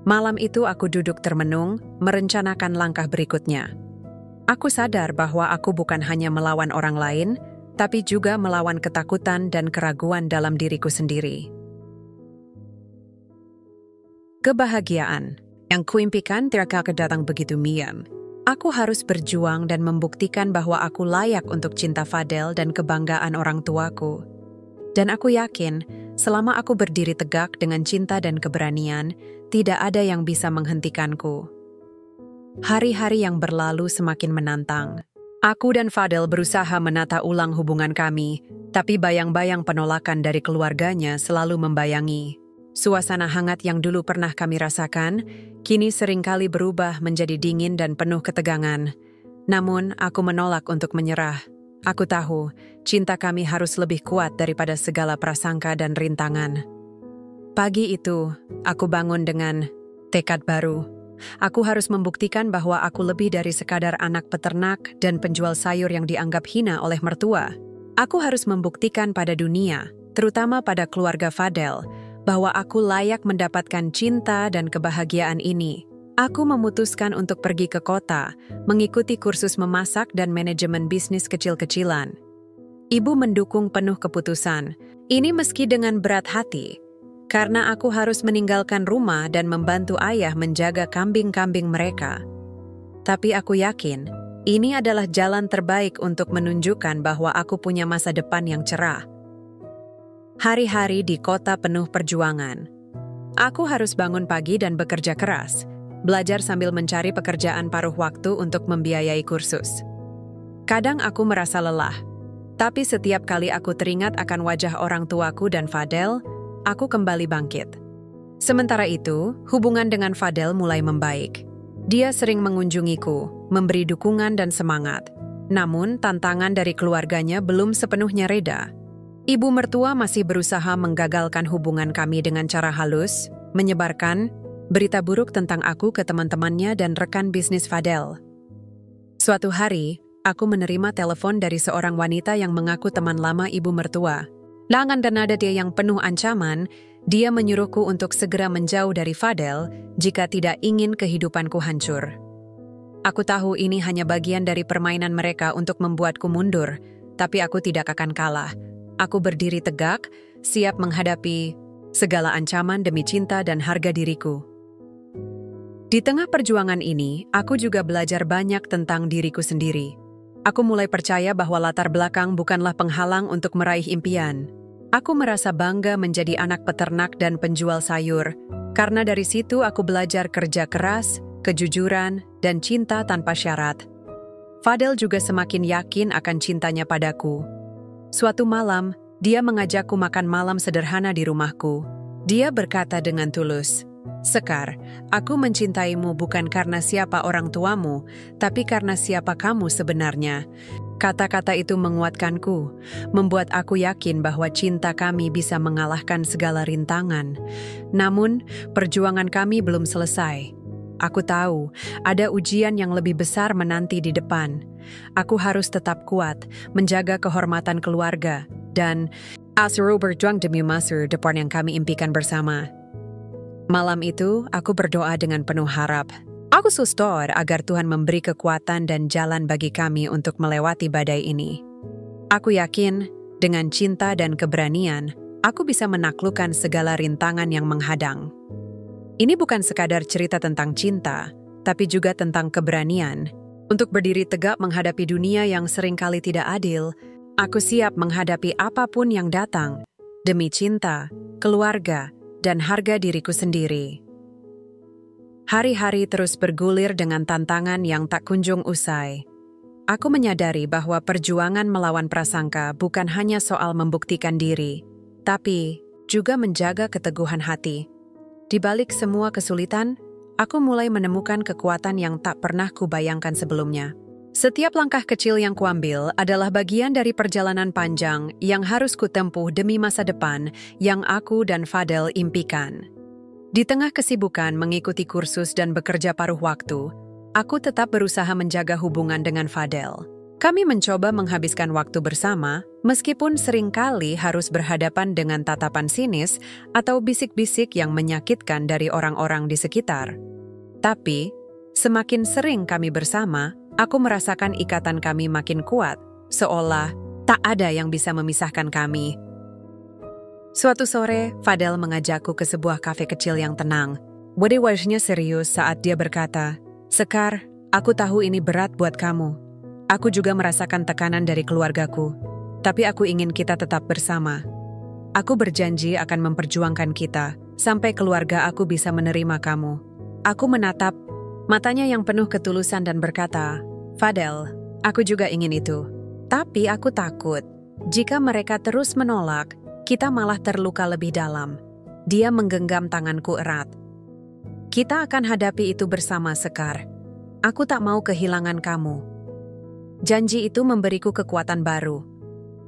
Malam itu aku duduk termenung, merencanakan langkah berikutnya. Aku sadar bahwa aku bukan hanya melawan orang lain, tapi juga melawan ketakutan dan keraguan dalam diriku sendiri. Kebahagiaan yang kuimpikan tidak datang begitu diam. Aku harus berjuang dan membuktikan bahwa aku layak untuk cinta Fadel dan kebanggaan orang tuaku. Dan aku yakin, selama aku berdiri tegak dengan cinta dan keberanian, tidak ada yang bisa menghentikanku. Hari-hari yang berlalu semakin menantang. Aku dan Fadel berusaha menata ulang hubungan kami, tapi bayang-bayang penolakan dari keluarganya selalu membayangi. Suasana hangat yang dulu pernah kami rasakan, kini seringkali berubah menjadi dingin dan penuh ketegangan. Namun, aku menolak untuk menyerah. Aku tahu, cinta kami harus lebih kuat daripada segala prasangka dan rintangan. Pagi itu, aku bangun dengan tekad baru. Aku harus membuktikan bahwa aku lebih dari sekadar anak peternak dan penjual sayur yang dianggap hina oleh mertua. Aku harus membuktikan pada dunia, terutama pada keluarga Fadel, bahwa aku layak mendapatkan cinta dan kebahagiaan ini. Aku memutuskan untuk pergi ke kota, mengikuti kursus memasak dan manajemen bisnis kecil-kecilan. Ibu mendukung penuh keputusan. Ini meski dengan berat hati, karena aku harus meninggalkan rumah dan membantu ayah menjaga kambing-kambing mereka. Tapi aku yakin, ini adalah jalan terbaik untuk menunjukkan bahwa aku punya masa depan yang cerah. Hari-hari di kota penuh perjuangan. Aku harus bangun pagi dan bekerja keras, belajar sambil mencari pekerjaan paruh waktu untuk membiayai kursus. Kadang aku merasa lelah, tapi setiap kali aku teringat akan wajah orang tuaku dan Fadel, aku kembali bangkit. Sementara itu, hubungan dengan Fadel mulai membaik. Dia sering mengunjungiku, memberi dukungan dan semangat. Namun, tantangan dari keluarganya belum sepenuhnya reda. Ibu mertua masih berusaha menggagalkan hubungan kami dengan cara halus, menyebarkan berita buruk tentang aku ke teman-temannya dan rekan bisnis Fadel. Suatu hari, aku menerima telepon dari seorang wanita yang mengaku teman lama ibu mertua. Dengan nada dia yang penuh ancaman, dia menyuruhku untuk segera menjauh dari Fadel jika tidak ingin kehidupanku hancur. Aku tahu ini hanya bagian dari permainan mereka untuk membuatku mundur, tapi aku tidak akan kalah. Aku berdiri tegak, siap menghadapi segala ancaman demi cinta dan harga diriku. Di tengah perjuangan ini, aku juga belajar banyak tentang diriku sendiri. Aku mulai percaya bahwa latar belakang bukanlah penghalang untuk meraih impian. Aku merasa bangga menjadi anak peternak dan penjual sayur, karena dari situ aku belajar kerja keras, kejujuran, dan cinta tanpa syarat. Fadel juga semakin yakin akan cintanya padaku. Suatu malam, dia mengajakku makan malam sederhana di rumahku. Dia berkata dengan tulus, "Sekar, aku mencintaimu bukan karena siapa orang tuamu, tapi karena siapa kamu sebenarnya." Kata-kata itu menguatkanku, membuat aku yakin bahwa cinta kami bisa mengalahkan segala rintangan. Namun, perjuangan kami belum selesai. Aku tahu, ada ujian yang lebih besar menanti di depan. Aku harus tetap kuat, menjaga kehormatan keluarga, dan berjuang demi masa depan yang kami impikan bersama. Malam itu, aku berdoa dengan penuh harap. Aku sustor agar Tuhan memberi kekuatan dan jalan bagi kami untuk melewati badai ini. Aku yakin, dengan cinta dan keberanian, aku bisa menaklukkan segala rintangan yang menghadang. Ini bukan sekadar cerita tentang cinta, tapi juga tentang keberanian. Untuk berdiri tegak menghadapi dunia yang seringkali tidak adil, aku siap menghadapi apapun yang datang, demi cinta, keluarga, dan harga diriku sendiri. Hari-hari terus bergulir dengan tantangan yang tak kunjung usai. Aku menyadari bahwa perjuangan melawan prasangka bukan hanya soal membuktikan diri, tapi juga menjaga keteguhan hati. Di balik semua kesulitan, aku mulai menemukan kekuatan yang tak pernah kubayangkan sebelumnya. Setiap langkah kecil yang kuambil adalah bagian dari perjalanan panjang yang harus kutempuh demi masa depan yang aku dan Fadel impikan. Di tengah kesibukan mengikuti kursus dan bekerja paruh waktu, aku tetap berusaha menjaga hubungan dengan Fadel. Kami mencoba menghabiskan waktu bersama, meskipun seringkali harus berhadapan dengan tatapan sinis atau bisik-bisik yang menyakitkan dari orang-orang di sekitar. Tapi, semakin sering kami bersama, aku merasakan ikatan kami makin kuat, seolah tak ada yang bisa memisahkan kami. Suatu sore, Fadel mengajakku ke sebuah kafe kecil yang tenang. Wajahnya serius saat dia berkata, "Sekar, Aku tahu ini berat buat kamu. Aku juga merasakan tekanan dari keluargaku. Tapi aku ingin kita tetap bersama. Aku berjanji akan memperjuangkan kita sampai keluarga aku bisa menerima kamu. Aku menatap matanya yang penuh ketulusan dan berkata, Fadel, aku juga ingin itu. Tapi aku takut, jika mereka terus menolak, kita malah terluka lebih dalam. Dia menggenggam tanganku erat. Kita akan hadapi itu bersama, Sekar. Aku tak mau kehilangan kamu. Janji itu memberiku kekuatan baru.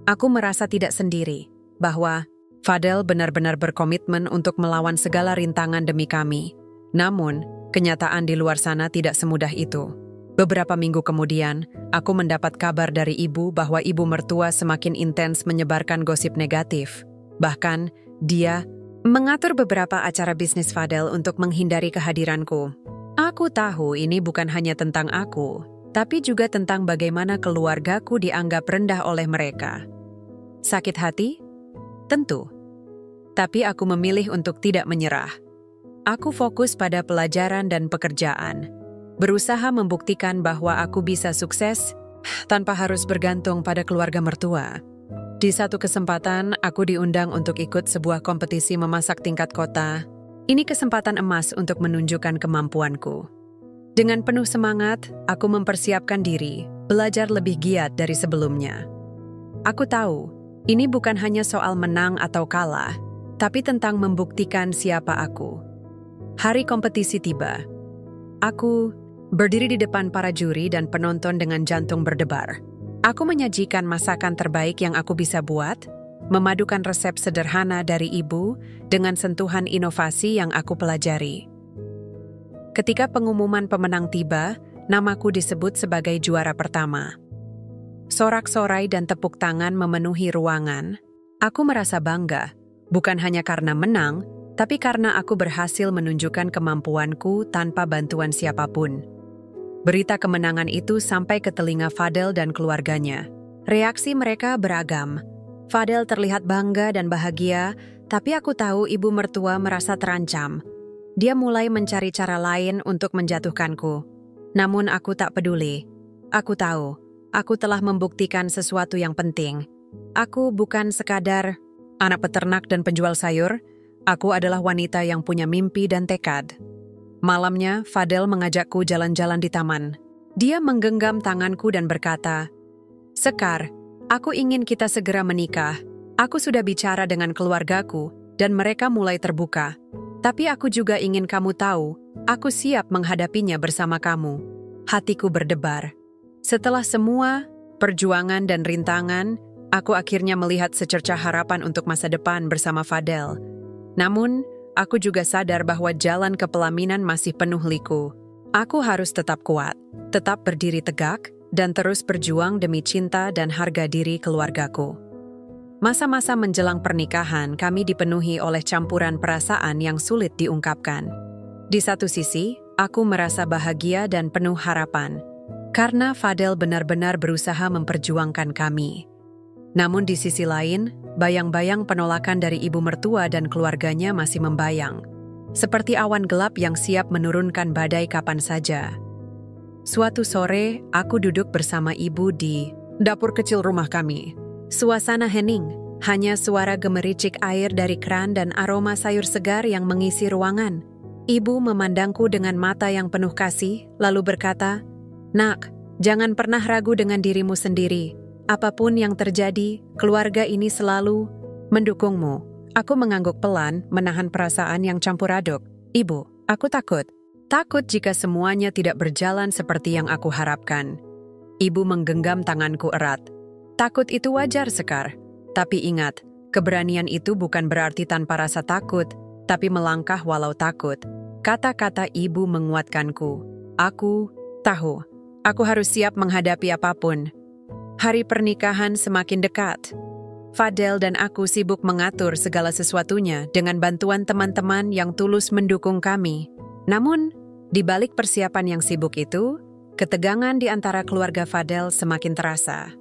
Aku merasa tidak sendiri, bahwa Fadel benar-benar berkomitmen untuk melawan segala rintangan demi kami. Namun, kenyataan di luar sana tidak semudah itu. Beberapa minggu kemudian, aku mendapat kabar dari ibu bahwa ibu mertua semakin intens menyebarkan gosip negatif. Bahkan, dia mengatur beberapa acara bisnis Fadel untuk menghindari kehadiranku. Aku tahu ini bukan hanya tentang aku, tapi juga tentang bagaimana keluargaku dianggap rendah oleh mereka. Sakit hati? Tentu. Tapi aku memilih untuk tidak menyerah. Aku fokus pada pelajaran dan pekerjaan. Berusaha membuktikan bahwa aku bisa sukses tanpa harus bergantung pada keluarga mertua. Di satu kesempatan, aku diundang untuk ikut sebuah kompetisi memasak tingkat kota. Ini kesempatan emas untuk menunjukkan kemampuanku. Dengan penuh semangat, aku mempersiapkan diri, belajar lebih giat dari sebelumnya. Aku tahu, ini bukan hanya soal menang atau kalah, tapi tentang membuktikan siapa aku. Hari kompetisi tiba. Aku berdiri di depan para juri dan penonton dengan jantung berdebar. Aku menyajikan masakan terbaik yang aku bisa buat, memadukan resep sederhana dari ibu dengan sentuhan inovasi yang aku pelajari. Ketika pengumuman pemenang tiba, namaku disebut sebagai juara pertama. Sorak-sorai dan tepuk tangan memenuhi ruangan. Aku merasa bangga, bukan hanya karena menang, tapi karena aku berhasil menunjukkan kemampuanku tanpa bantuan siapapun. Berita kemenangan itu sampai ke telinga Fadel dan keluarganya. Reaksi mereka beragam. Fadel terlihat bangga dan bahagia, tapi aku tahu ibu mertua merasa terancam. Dia mulai mencari cara lain untuk menjatuhkanku. Namun aku tak peduli. Aku tahu, aku telah membuktikan sesuatu yang penting. Aku bukan sekadar anak peternak dan penjual sayur. Aku adalah wanita yang punya mimpi dan tekad. Malamnya, Fadel mengajakku jalan-jalan di taman. Dia menggenggam tanganku dan berkata, Sekar, aku ingin kita segera menikah. Aku sudah bicara dengan keluargaku, dan mereka mulai terbuka. Tapi aku juga ingin kamu tahu, aku siap menghadapinya bersama kamu. Hatiku berdebar. Setelah semua perjuangan dan rintangan, aku akhirnya melihat secercah harapan untuk masa depan bersama Fadel. Namun, aku juga sadar bahwa jalan ke pelaminan masih penuh liku. Aku harus tetap kuat, tetap berdiri tegak, dan terus berjuang demi cinta dan harga diri keluargaku. Masa-masa menjelang pernikahan kami dipenuhi oleh campuran perasaan yang sulit diungkapkan. Di satu sisi, aku merasa bahagia dan penuh harapan, karena Fadel benar-benar berusaha memperjuangkan kami. Namun di sisi lain, bayang-bayang penolakan dari ibu mertua dan keluarganya masih membayang. Seperti awan gelap yang siap menurunkan badai kapan saja. Suatu sore, aku duduk bersama ibu di dapur kecil rumah kami. Suasana hening, hanya suara gemericik air dari kran dan aroma sayur segar yang mengisi ruangan. Ibu memandangku dengan mata yang penuh kasih, lalu berkata, Nak, jangan pernah ragu dengan dirimu sendiri. Apapun yang terjadi, keluarga ini selalu mendukungmu. Aku mengangguk pelan, menahan perasaan yang campur aduk. Ibu, aku takut. Takut jika semuanya tidak berjalan seperti yang aku harapkan. Ibu menggenggam tanganku erat. Takut itu wajar, Sekar. Tapi ingat, keberanian itu bukan berarti tanpa rasa takut, tapi melangkah walau takut. Kata-kata ibu menguatkanku. Aku tahu, aku harus siap menghadapi apapun. Hari pernikahan semakin dekat. Fadel dan aku sibuk mengatur segala sesuatunya dengan bantuan teman-teman yang tulus mendukung kami. Namun, di balik persiapan yang sibuk itu, ketegangan di antara keluarga Fadel semakin terasa.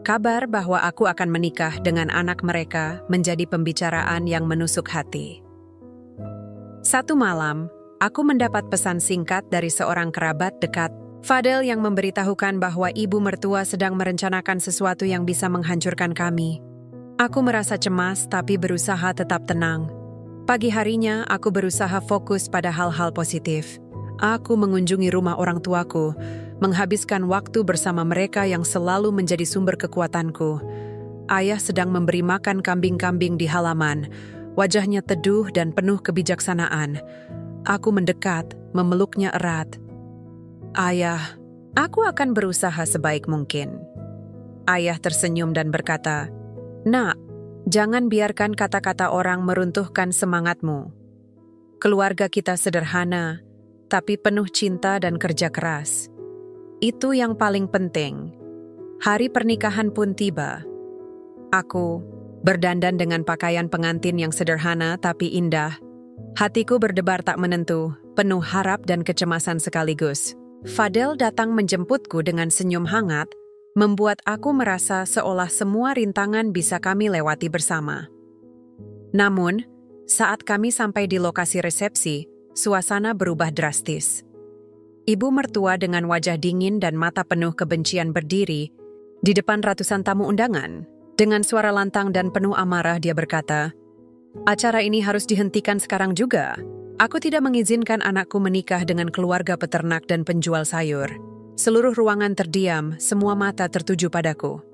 Kabar bahwa aku akan menikah dengan anak mereka menjadi pembicaraan yang menusuk hati. Satu malam, aku mendapat pesan singkat dari seorang kerabat dekat Fadel yang memberitahukan bahwa ibu mertua sedang merencanakan sesuatu yang bisa menghancurkan kami. Aku merasa cemas tapi berusaha tetap tenang. Pagi harinya aku berusaha fokus pada hal-hal positif. Aku mengunjungi rumah orang tuaku, menghabiskan waktu bersama mereka yang selalu menjadi sumber kekuatanku. Ayah sedang memberi makan kambing-kambing di halaman. Wajahnya teduh dan penuh kebijaksanaan. Aku mendekat, memeluknya erat. Ayah, aku akan berusaha sebaik mungkin. Ayah tersenyum dan berkata, "Nak, jangan biarkan kata-kata orang meruntuhkan semangatmu. Keluarga kita sederhana, tapi penuh cinta dan kerja keras. Itu yang paling penting." Hari pernikahan pun tiba. Aku berdandan dengan pakaian pengantin yang sederhana tapi indah. Hatiku berdebar tak menentu, penuh harap dan kecemasan sekaligus. Fadel datang menjemputku dengan senyum hangat, membuat aku merasa seolah semua rintangan bisa kami lewati bersama. Namun, saat kami sampai di lokasi resepsi, suasana berubah drastis. Ibu mertua dengan wajah dingin dan mata penuh kebencian berdiri di depan ratusan tamu undangan. Dengan suara lantang dan penuh amarah dia berkata, "Acara ini harus dihentikan sekarang juga. Aku tidak mengizinkan anakku menikah dengan keluarga peternak dan penjual sayur." Seluruh ruangan terdiam, semua mata tertuju padaku.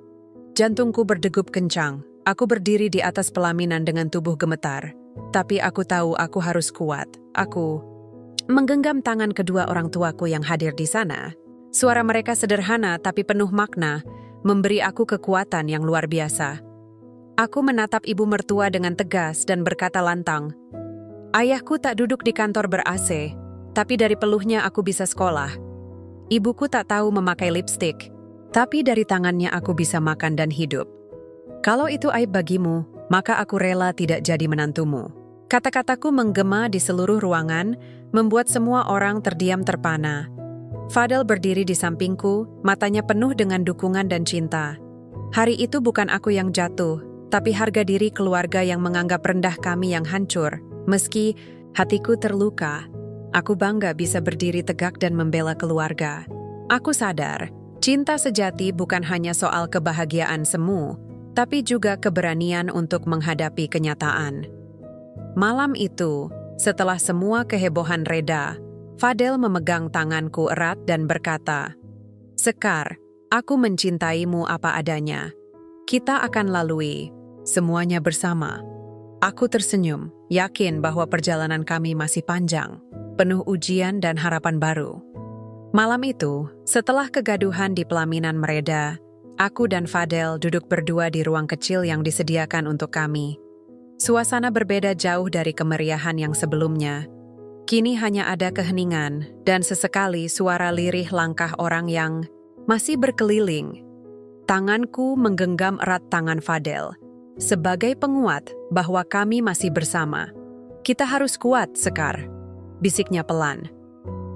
Jantungku berdegup kencang. Aku berdiri di atas pelaminan dengan tubuh gemetar. Tapi aku tahu aku harus kuat. Aku menggenggam tangan kedua orang tuaku yang hadir di sana. Suara mereka sederhana tapi penuh makna, memberi aku kekuatan yang luar biasa. Aku menatap ibu mertua dengan tegas dan berkata lantang, "Ayahku tak duduk di kantor ber-AC, tapi dari peluhnya aku bisa sekolah. Ibuku tak tahu memakai lipstik, tapi dari tangannya aku bisa makan dan hidup. Kalau itu aib bagimu, maka aku rela tidak jadi menantumu." Kata-kataku menggema di seluruh ruangan, membuat semua orang terdiam terpana. Fadel berdiri di sampingku, matanya penuh dengan dukungan dan cinta. Hari itu bukan aku yang jatuh, tapi harga diri keluarga yang menganggap rendah kami yang hancur. Meski hatiku terluka, aku bangga bisa berdiri tegak dan membela keluarga. Aku sadar, cinta sejati bukan hanya soal kebahagiaan semu, tapi juga keberanian untuk menghadapi kenyataan. Malam itu, setelah semua kehebohan reda, Fadel memegang tanganku erat dan berkata, "Sekar, aku mencintaimu apa adanya. Kita akan lalui semuanya bersama." Aku tersenyum, yakin bahwa perjalanan kami masih panjang, penuh ujian dan harapan baru. Malam itu, setelah kegaduhan di pelaminan mereda, aku dan Fadel duduk berdua di ruang kecil yang disediakan untuk kami. Suasana berbeda jauh dari kemeriahan yang sebelumnya. Kini hanya ada keheningan dan sesekali suara lirih langkah orang yang masih berkeliling. Tanganku menggenggam erat tangan Fadel, sebagai penguat bahwa kami masih bersama. "Kita harus kuat, Sekar," bisiknya pelan.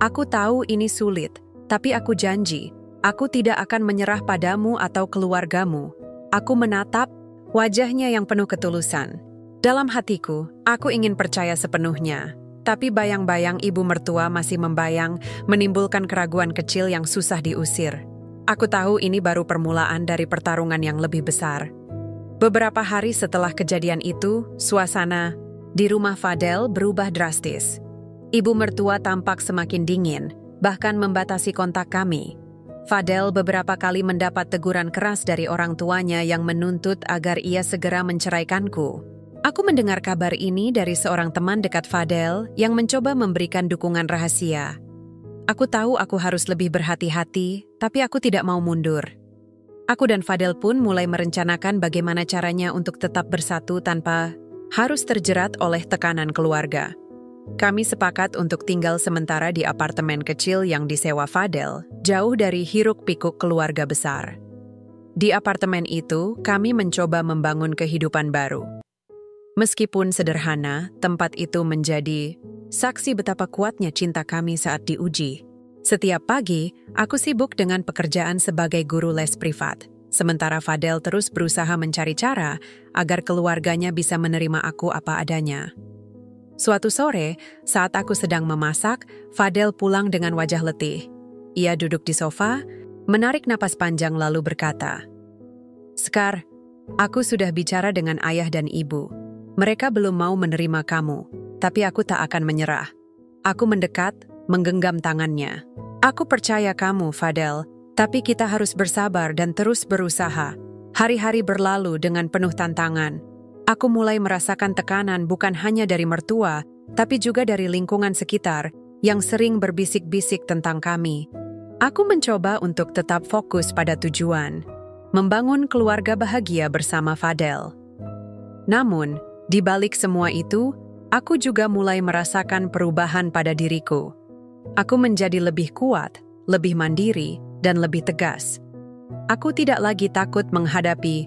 "Aku tahu ini sulit, tapi aku janji, aku tidak akan menyerah padamu atau keluargamu." Aku menatap wajahnya yang penuh ketulusan. Dalam hatiku, aku ingin percaya sepenuhnya. Tapi bayang-bayang ibu mertua masih membayang, menimbulkan keraguan kecil yang susah diusir. Aku tahu ini baru permulaan dari pertarungan yang lebih besar. Beberapa hari setelah kejadian itu, suasana di rumah Fadel berubah drastis. Ibu mertua tampak semakin dingin, bahkan membatasi kontak kami. Fadel beberapa kali mendapat teguran keras dari orang tuanya yang menuntut agar ia segera menceraikanku. Aku mendengar kabar ini dari seorang teman dekat Fadel yang mencoba memberikan dukungan rahasia. Aku tahu aku harus lebih berhati-hati, tapi aku tidak mau mundur. Aku dan Fadel pun mulai merencanakan bagaimana caranya untuk tetap bersatu tanpa harus terjerat oleh tekanan keluarga. Kami sepakat untuk tinggal sementara di apartemen kecil yang disewa Fadel, jauh dari hiruk-pikuk keluarga besar. Di apartemen itu, kami mencoba membangun kehidupan baru. Meskipun sederhana, tempat itu menjadi saksi betapa kuatnya cinta kami saat diuji. Setiap pagi, aku sibuk dengan pekerjaan sebagai guru les privat, sementara Fadel terus berusaha mencari cara agar keluarganya bisa menerima aku apa adanya. Suatu sore, saat aku sedang memasak, Fadel pulang dengan wajah letih. Ia duduk di sofa, menarik napas panjang lalu berkata, "Sekar, aku sudah bicara dengan ayah dan ibu. Mereka belum mau menerima kamu, tapi aku tak akan menyerah." Aku mendekat, menggenggam tangannya. "Aku percaya kamu, Fadel, tapi kita harus bersabar dan terus berusaha." Hari-hari berlalu dengan penuh tantangan. Aku mulai merasakan tekanan bukan hanya dari mertua, tapi juga dari lingkungan sekitar yang sering berbisik-bisik tentang kami. Aku mencoba untuk tetap fokus pada tujuan, membangun keluarga bahagia bersama Fadel. Namun, di balik semua itu, aku juga mulai merasakan perubahan pada diriku. Aku menjadi lebih kuat, lebih mandiri, dan lebih tegas. Aku tidak lagi takut menghadapi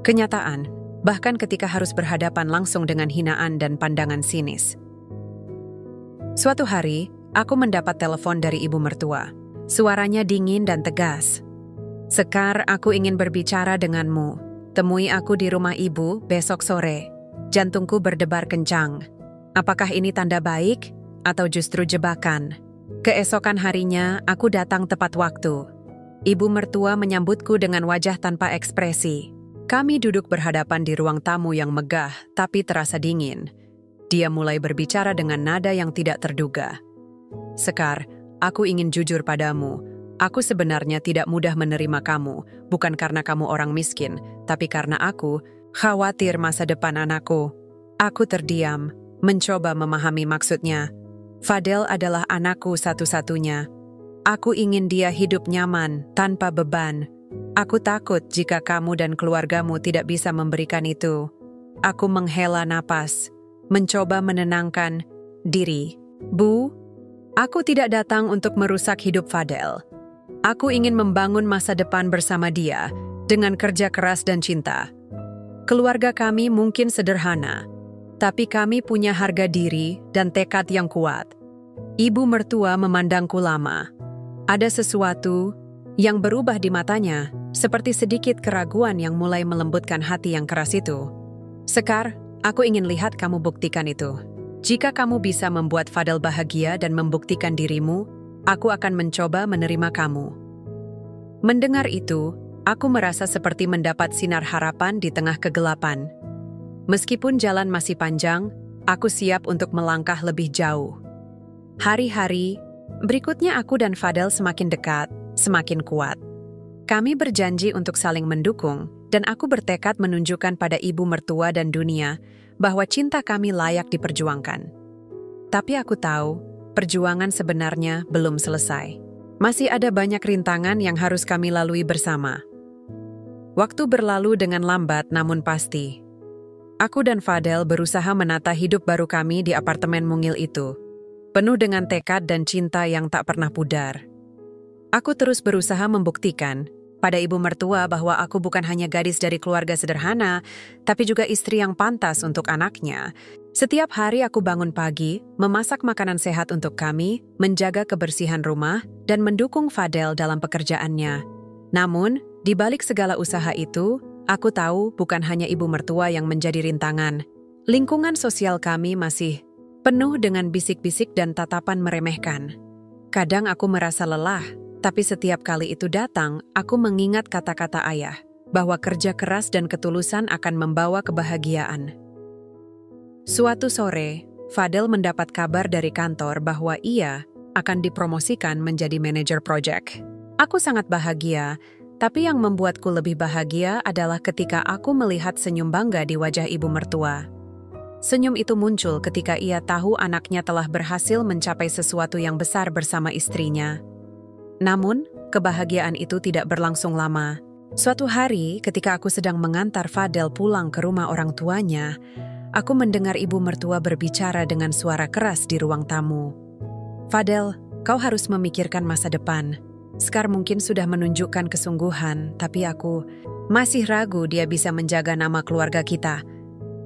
kenyataan, bahkan ketika harus berhadapan langsung dengan hinaan dan pandangan sinis. Suatu hari, aku mendapat telepon dari ibu mertua. Suaranya dingin dan tegas. "Sekar, aku ingin berbicara denganmu. Temui aku di rumah ibu besok sore." Jantungku berdebar kencang. Apakah ini tanda baik atau justru jebakan? Keesokan harinya, aku datang tepat waktu. Ibu mertua menyambutku dengan wajah tanpa ekspresi. Kami duduk berhadapan di ruang tamu yang megah tapi terasa dingin. Dia mulai berbicara dengan nada yang tidak terduga. "Sekar, aku ingin jujur padamu. Aku sebenarnya tidak mudah menerima kamu, bukan karena kamu orang miskin, tapi karena aku khawatir masa depan anakku." Aku terdiam, mencoba memahami maksudnya. Fadel adalah anakku satu-satunya. Aku ingin dia hidup nyaman, tanpa beban. Aku takut jika kamu dan keluargamu tidak bisa memberikan itu. Aku menghela napas, mencoba menenangkan diri. "Bu, aku tidak datang untuk merusak hidup Fadel. Aku ingin membangun masa depan bersama dia, dengan kerja keras dan cinta. Keluarga kami mungkin sederhana, tapi kami punya harga diri dan tekad yang kuat." Ibu mertua memandangku lama. Ada sesuatu yang berubah di matanya, seperti sedikit keraguan yang mulai melembutkan hati yang keras itu. "Sekar, aku ingin lihat kamu buktikan itu. Jika kamu bisa membuat Fadel bahagia dan membuktikan dirimu, aku akan mencoba menerima kamu." Mendengar itu, aku merasa seperti mendapat sinar harapan di tengah kegelapan. Meskipun jalan masih panjang, aku siap untuk melangkah lebih jauh. Hari-hari berikutnya aku dan Fadel semakin dekat, semakin kuat. Kami berjanji untuk saling mendukung, dan aku bertekad menunjukkan pada ibu mertua dan dunia bahwa cinta kami layak diperjuangkan. Tapi aku tahu, perjuangan sebenarnya belum selesai. Masih ada banyak rintangan yang harus kami lalui bersama. Waktu berlalu dengan lambat namun pasti. Aku dan Fadel berusaha menata hidup baru kami di apartemen mungil itu, penuh dengan tekad dan cinta yang tak pernah pudar. Aku terus berusaha membuktikan pada ibu mertua bahwa aku bukan hanya gadis dari keluarga sederhana, tapi juga istri yang pantas untuk anaknya. Setiap hari aku bangun pagi, memasak makanan sehat untuk kami, menjaga kebersihan rumah, dan mendukung Fadel dalam pekerjaannya. Namun, di balik segala usaha itu, aku tahu bukan hanya ibu mertua yang menjadi rintangan. Lingkungan sosial kami masih penuh dengan bisik-bisik dan tatapan meremehkan. Kadang aku merasa lelah, tapi setiap kali itu datang, aku mengingat kata-kata ayah, bahwa kerja keras dan ketulusan akan membawa kebahagiaan. Suatu sore, Fadel mendapat kabar dari kantor bahwa ia akan dipromosikan menjadi manajer proyek. Aku sangat bahagia, tapi yang membuatku lebih bahagia adalah ketika aku melihat senyum bangga di wajah ibu mertua. Senyum itu muncul ketika ia tahu anaknya telah berhasil mencapai sesuatu yang besar bersama istrinya. Namun, kebahagiaan itu tidak berlangsung lama. Suatu hari, ketika aku sedang mengantar Fadel pulang ke rumah orang tuanya, aku mendengar ibu mertua berbicara dengan suara keras di ruang tamu. "Fadel, kau harus memikirkan masa depan. Sekar mungkin sudah menunjukkan kesungguhan, tapi aku masih ragu dia bisa menjaga nama keluarga kita."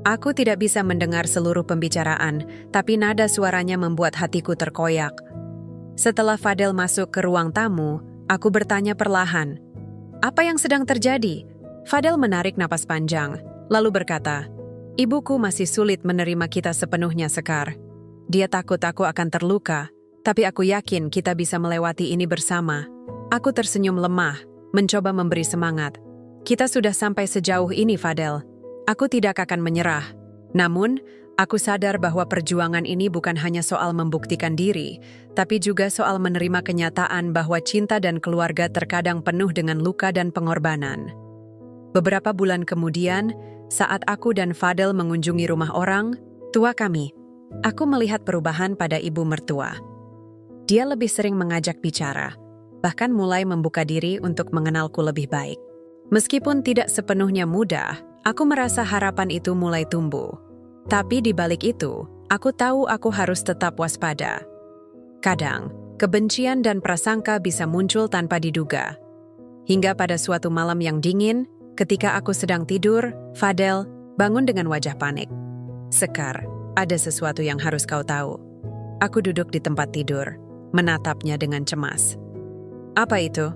Aku tidak bisa mendengar seluruh pembicaraan, tapi nada suaranya membuat hatiku terkoyak. Setelah Fadel masuk ke ruang tamu, aku bertanya perlahan, "Apa yang sedang terjadi?" Fadel menarik napas panjang, lalu berkata, "Ibuku masih sulit menerima kita sepenuhnya, Sekar. Dia takut aku akan terluka, Tapi aku yakin kita bisa melewati ini bersama. Aku tersenyum lemah, mencoba memberi semangat. Kita sudah sampai sejauh ini, Fadel. Aku tidak akan menyerah. Namun, aku sadar bahwa perjuangan ini bukan hanya soal membuktikan diri, tapi juga soal menerima kenyataan bahwa cinta dan keluarga terkadang penuh dengan luka dan pengorbanan. Beberapa bulan kemudian, saat aku dan Fadel mengunjungi rumah orang tua kami, aku melihat perubahan pada ibu mertua. Dia lebih sering mengajak bicara, bahkan mulai membuka diri untuk mengenalku lebih baik. Meskipun tidak sepenuhnya mudah, aku merasa harapan itu mulai tumbuh. Tapi di balik itu, aku tahu aku harus tetap waspada. Kadang, kebencian dan prasangka bisa muncul tanpa diduga. Hingga pada suatu malam yang dingin, ketika aku sedang tidur, Fadel bangun dengan wajah panik. "Sekar, ada sesuatu yang harus kau tahu." Aku duduk di tempat tidur, menatapnya dengan cemas. "Apa itu?"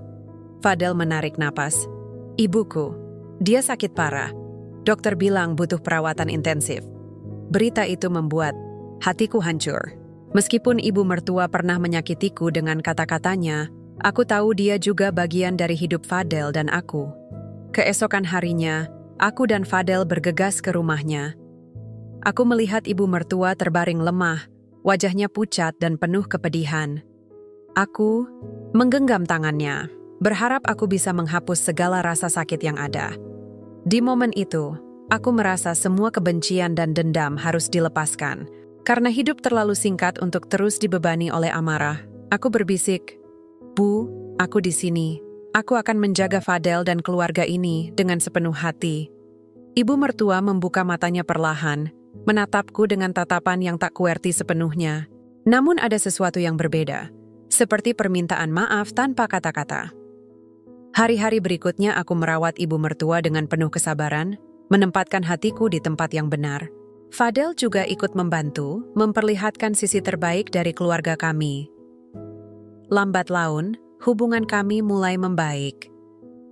Fadel menarik napas. "Ibuku, dia sakit parah. Dokter bilang butuh perawatan intensif." Berita itu membuat hatiku hancur. Meskipun ibu mertua pernah menyakitiku dengan kata-katanya, aku tahu dia juga bagian dari hidup Fadel dan aku. Keesokan harinya, aku dan Fadel bergegas ke rumahnya. Aku melihat ibu mertua terbaring lemah, wajahnya pucat dan penuh kepedihan. Aku menggenggam tangannya, berharap aku bisa menghapus segala rasa sakit yang ada. Di momen itu, aku merasa semua kebencian dan dendam harus dilepaskan. Karena hidup terlalu singkat untuk terus dibebani oleh amarah, aku berbisik, "Bu, aku di sini. Aku akan menjaga Fadel dan keluarga ini dengan sepenuh hati." Ibu mertua membuka matanya perlahan, menatapku dengan tatapan yang tak kuerti sepenuhnya. Namun ada sesuatu yang berbeda, seperti permintaan maaf tanpa kata-kata. Hari-hari berikutnya aku merawat ibu mertua dengan penuh kesabaran, menempatkan hatiku di tempat yang benar. Fadel juga ikut membantu, memperlihatkan sisi terbaik dari keluarga kami. Lambat laun, hubungan kami mulai membaik.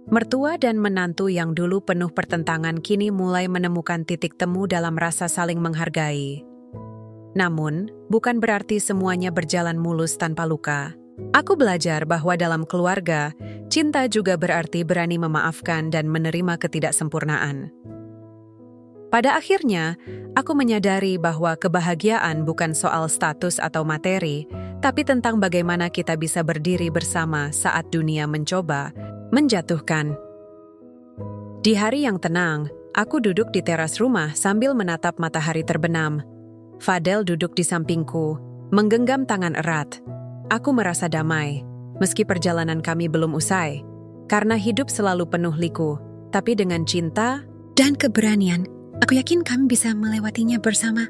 Mertua dan menantu yang dulu penuh pertentangan kini mulai menemukan titik temu dalam rasa saling menghargai. Namun, bukan berarti semuanya berjalan mulus tanpa luka. Aku belajar bahwa dalam keluarga, cinta juga berarti berani memaafkan dan menerima ketidaksempurnaan. Pada akhirnya, aku menyadari bahwa kebahagiaan bukan soal status atau materi, tapi tentang bagaimana kita bisa berdiri bersama saat dunia mencoba menjatuhkan. Di hari yang tenang, aku duduk di teras rumah sambil menatap matahari terbenam. Fadel duduk di sampingku, menggenggam tangan erat. Aku merasa damai, meski perjalanan kami belum usai. Karena hidup selalu penuh liku, tapi dengan cinta dan keberanian, aku yakin kami bisa melewatinya bersama.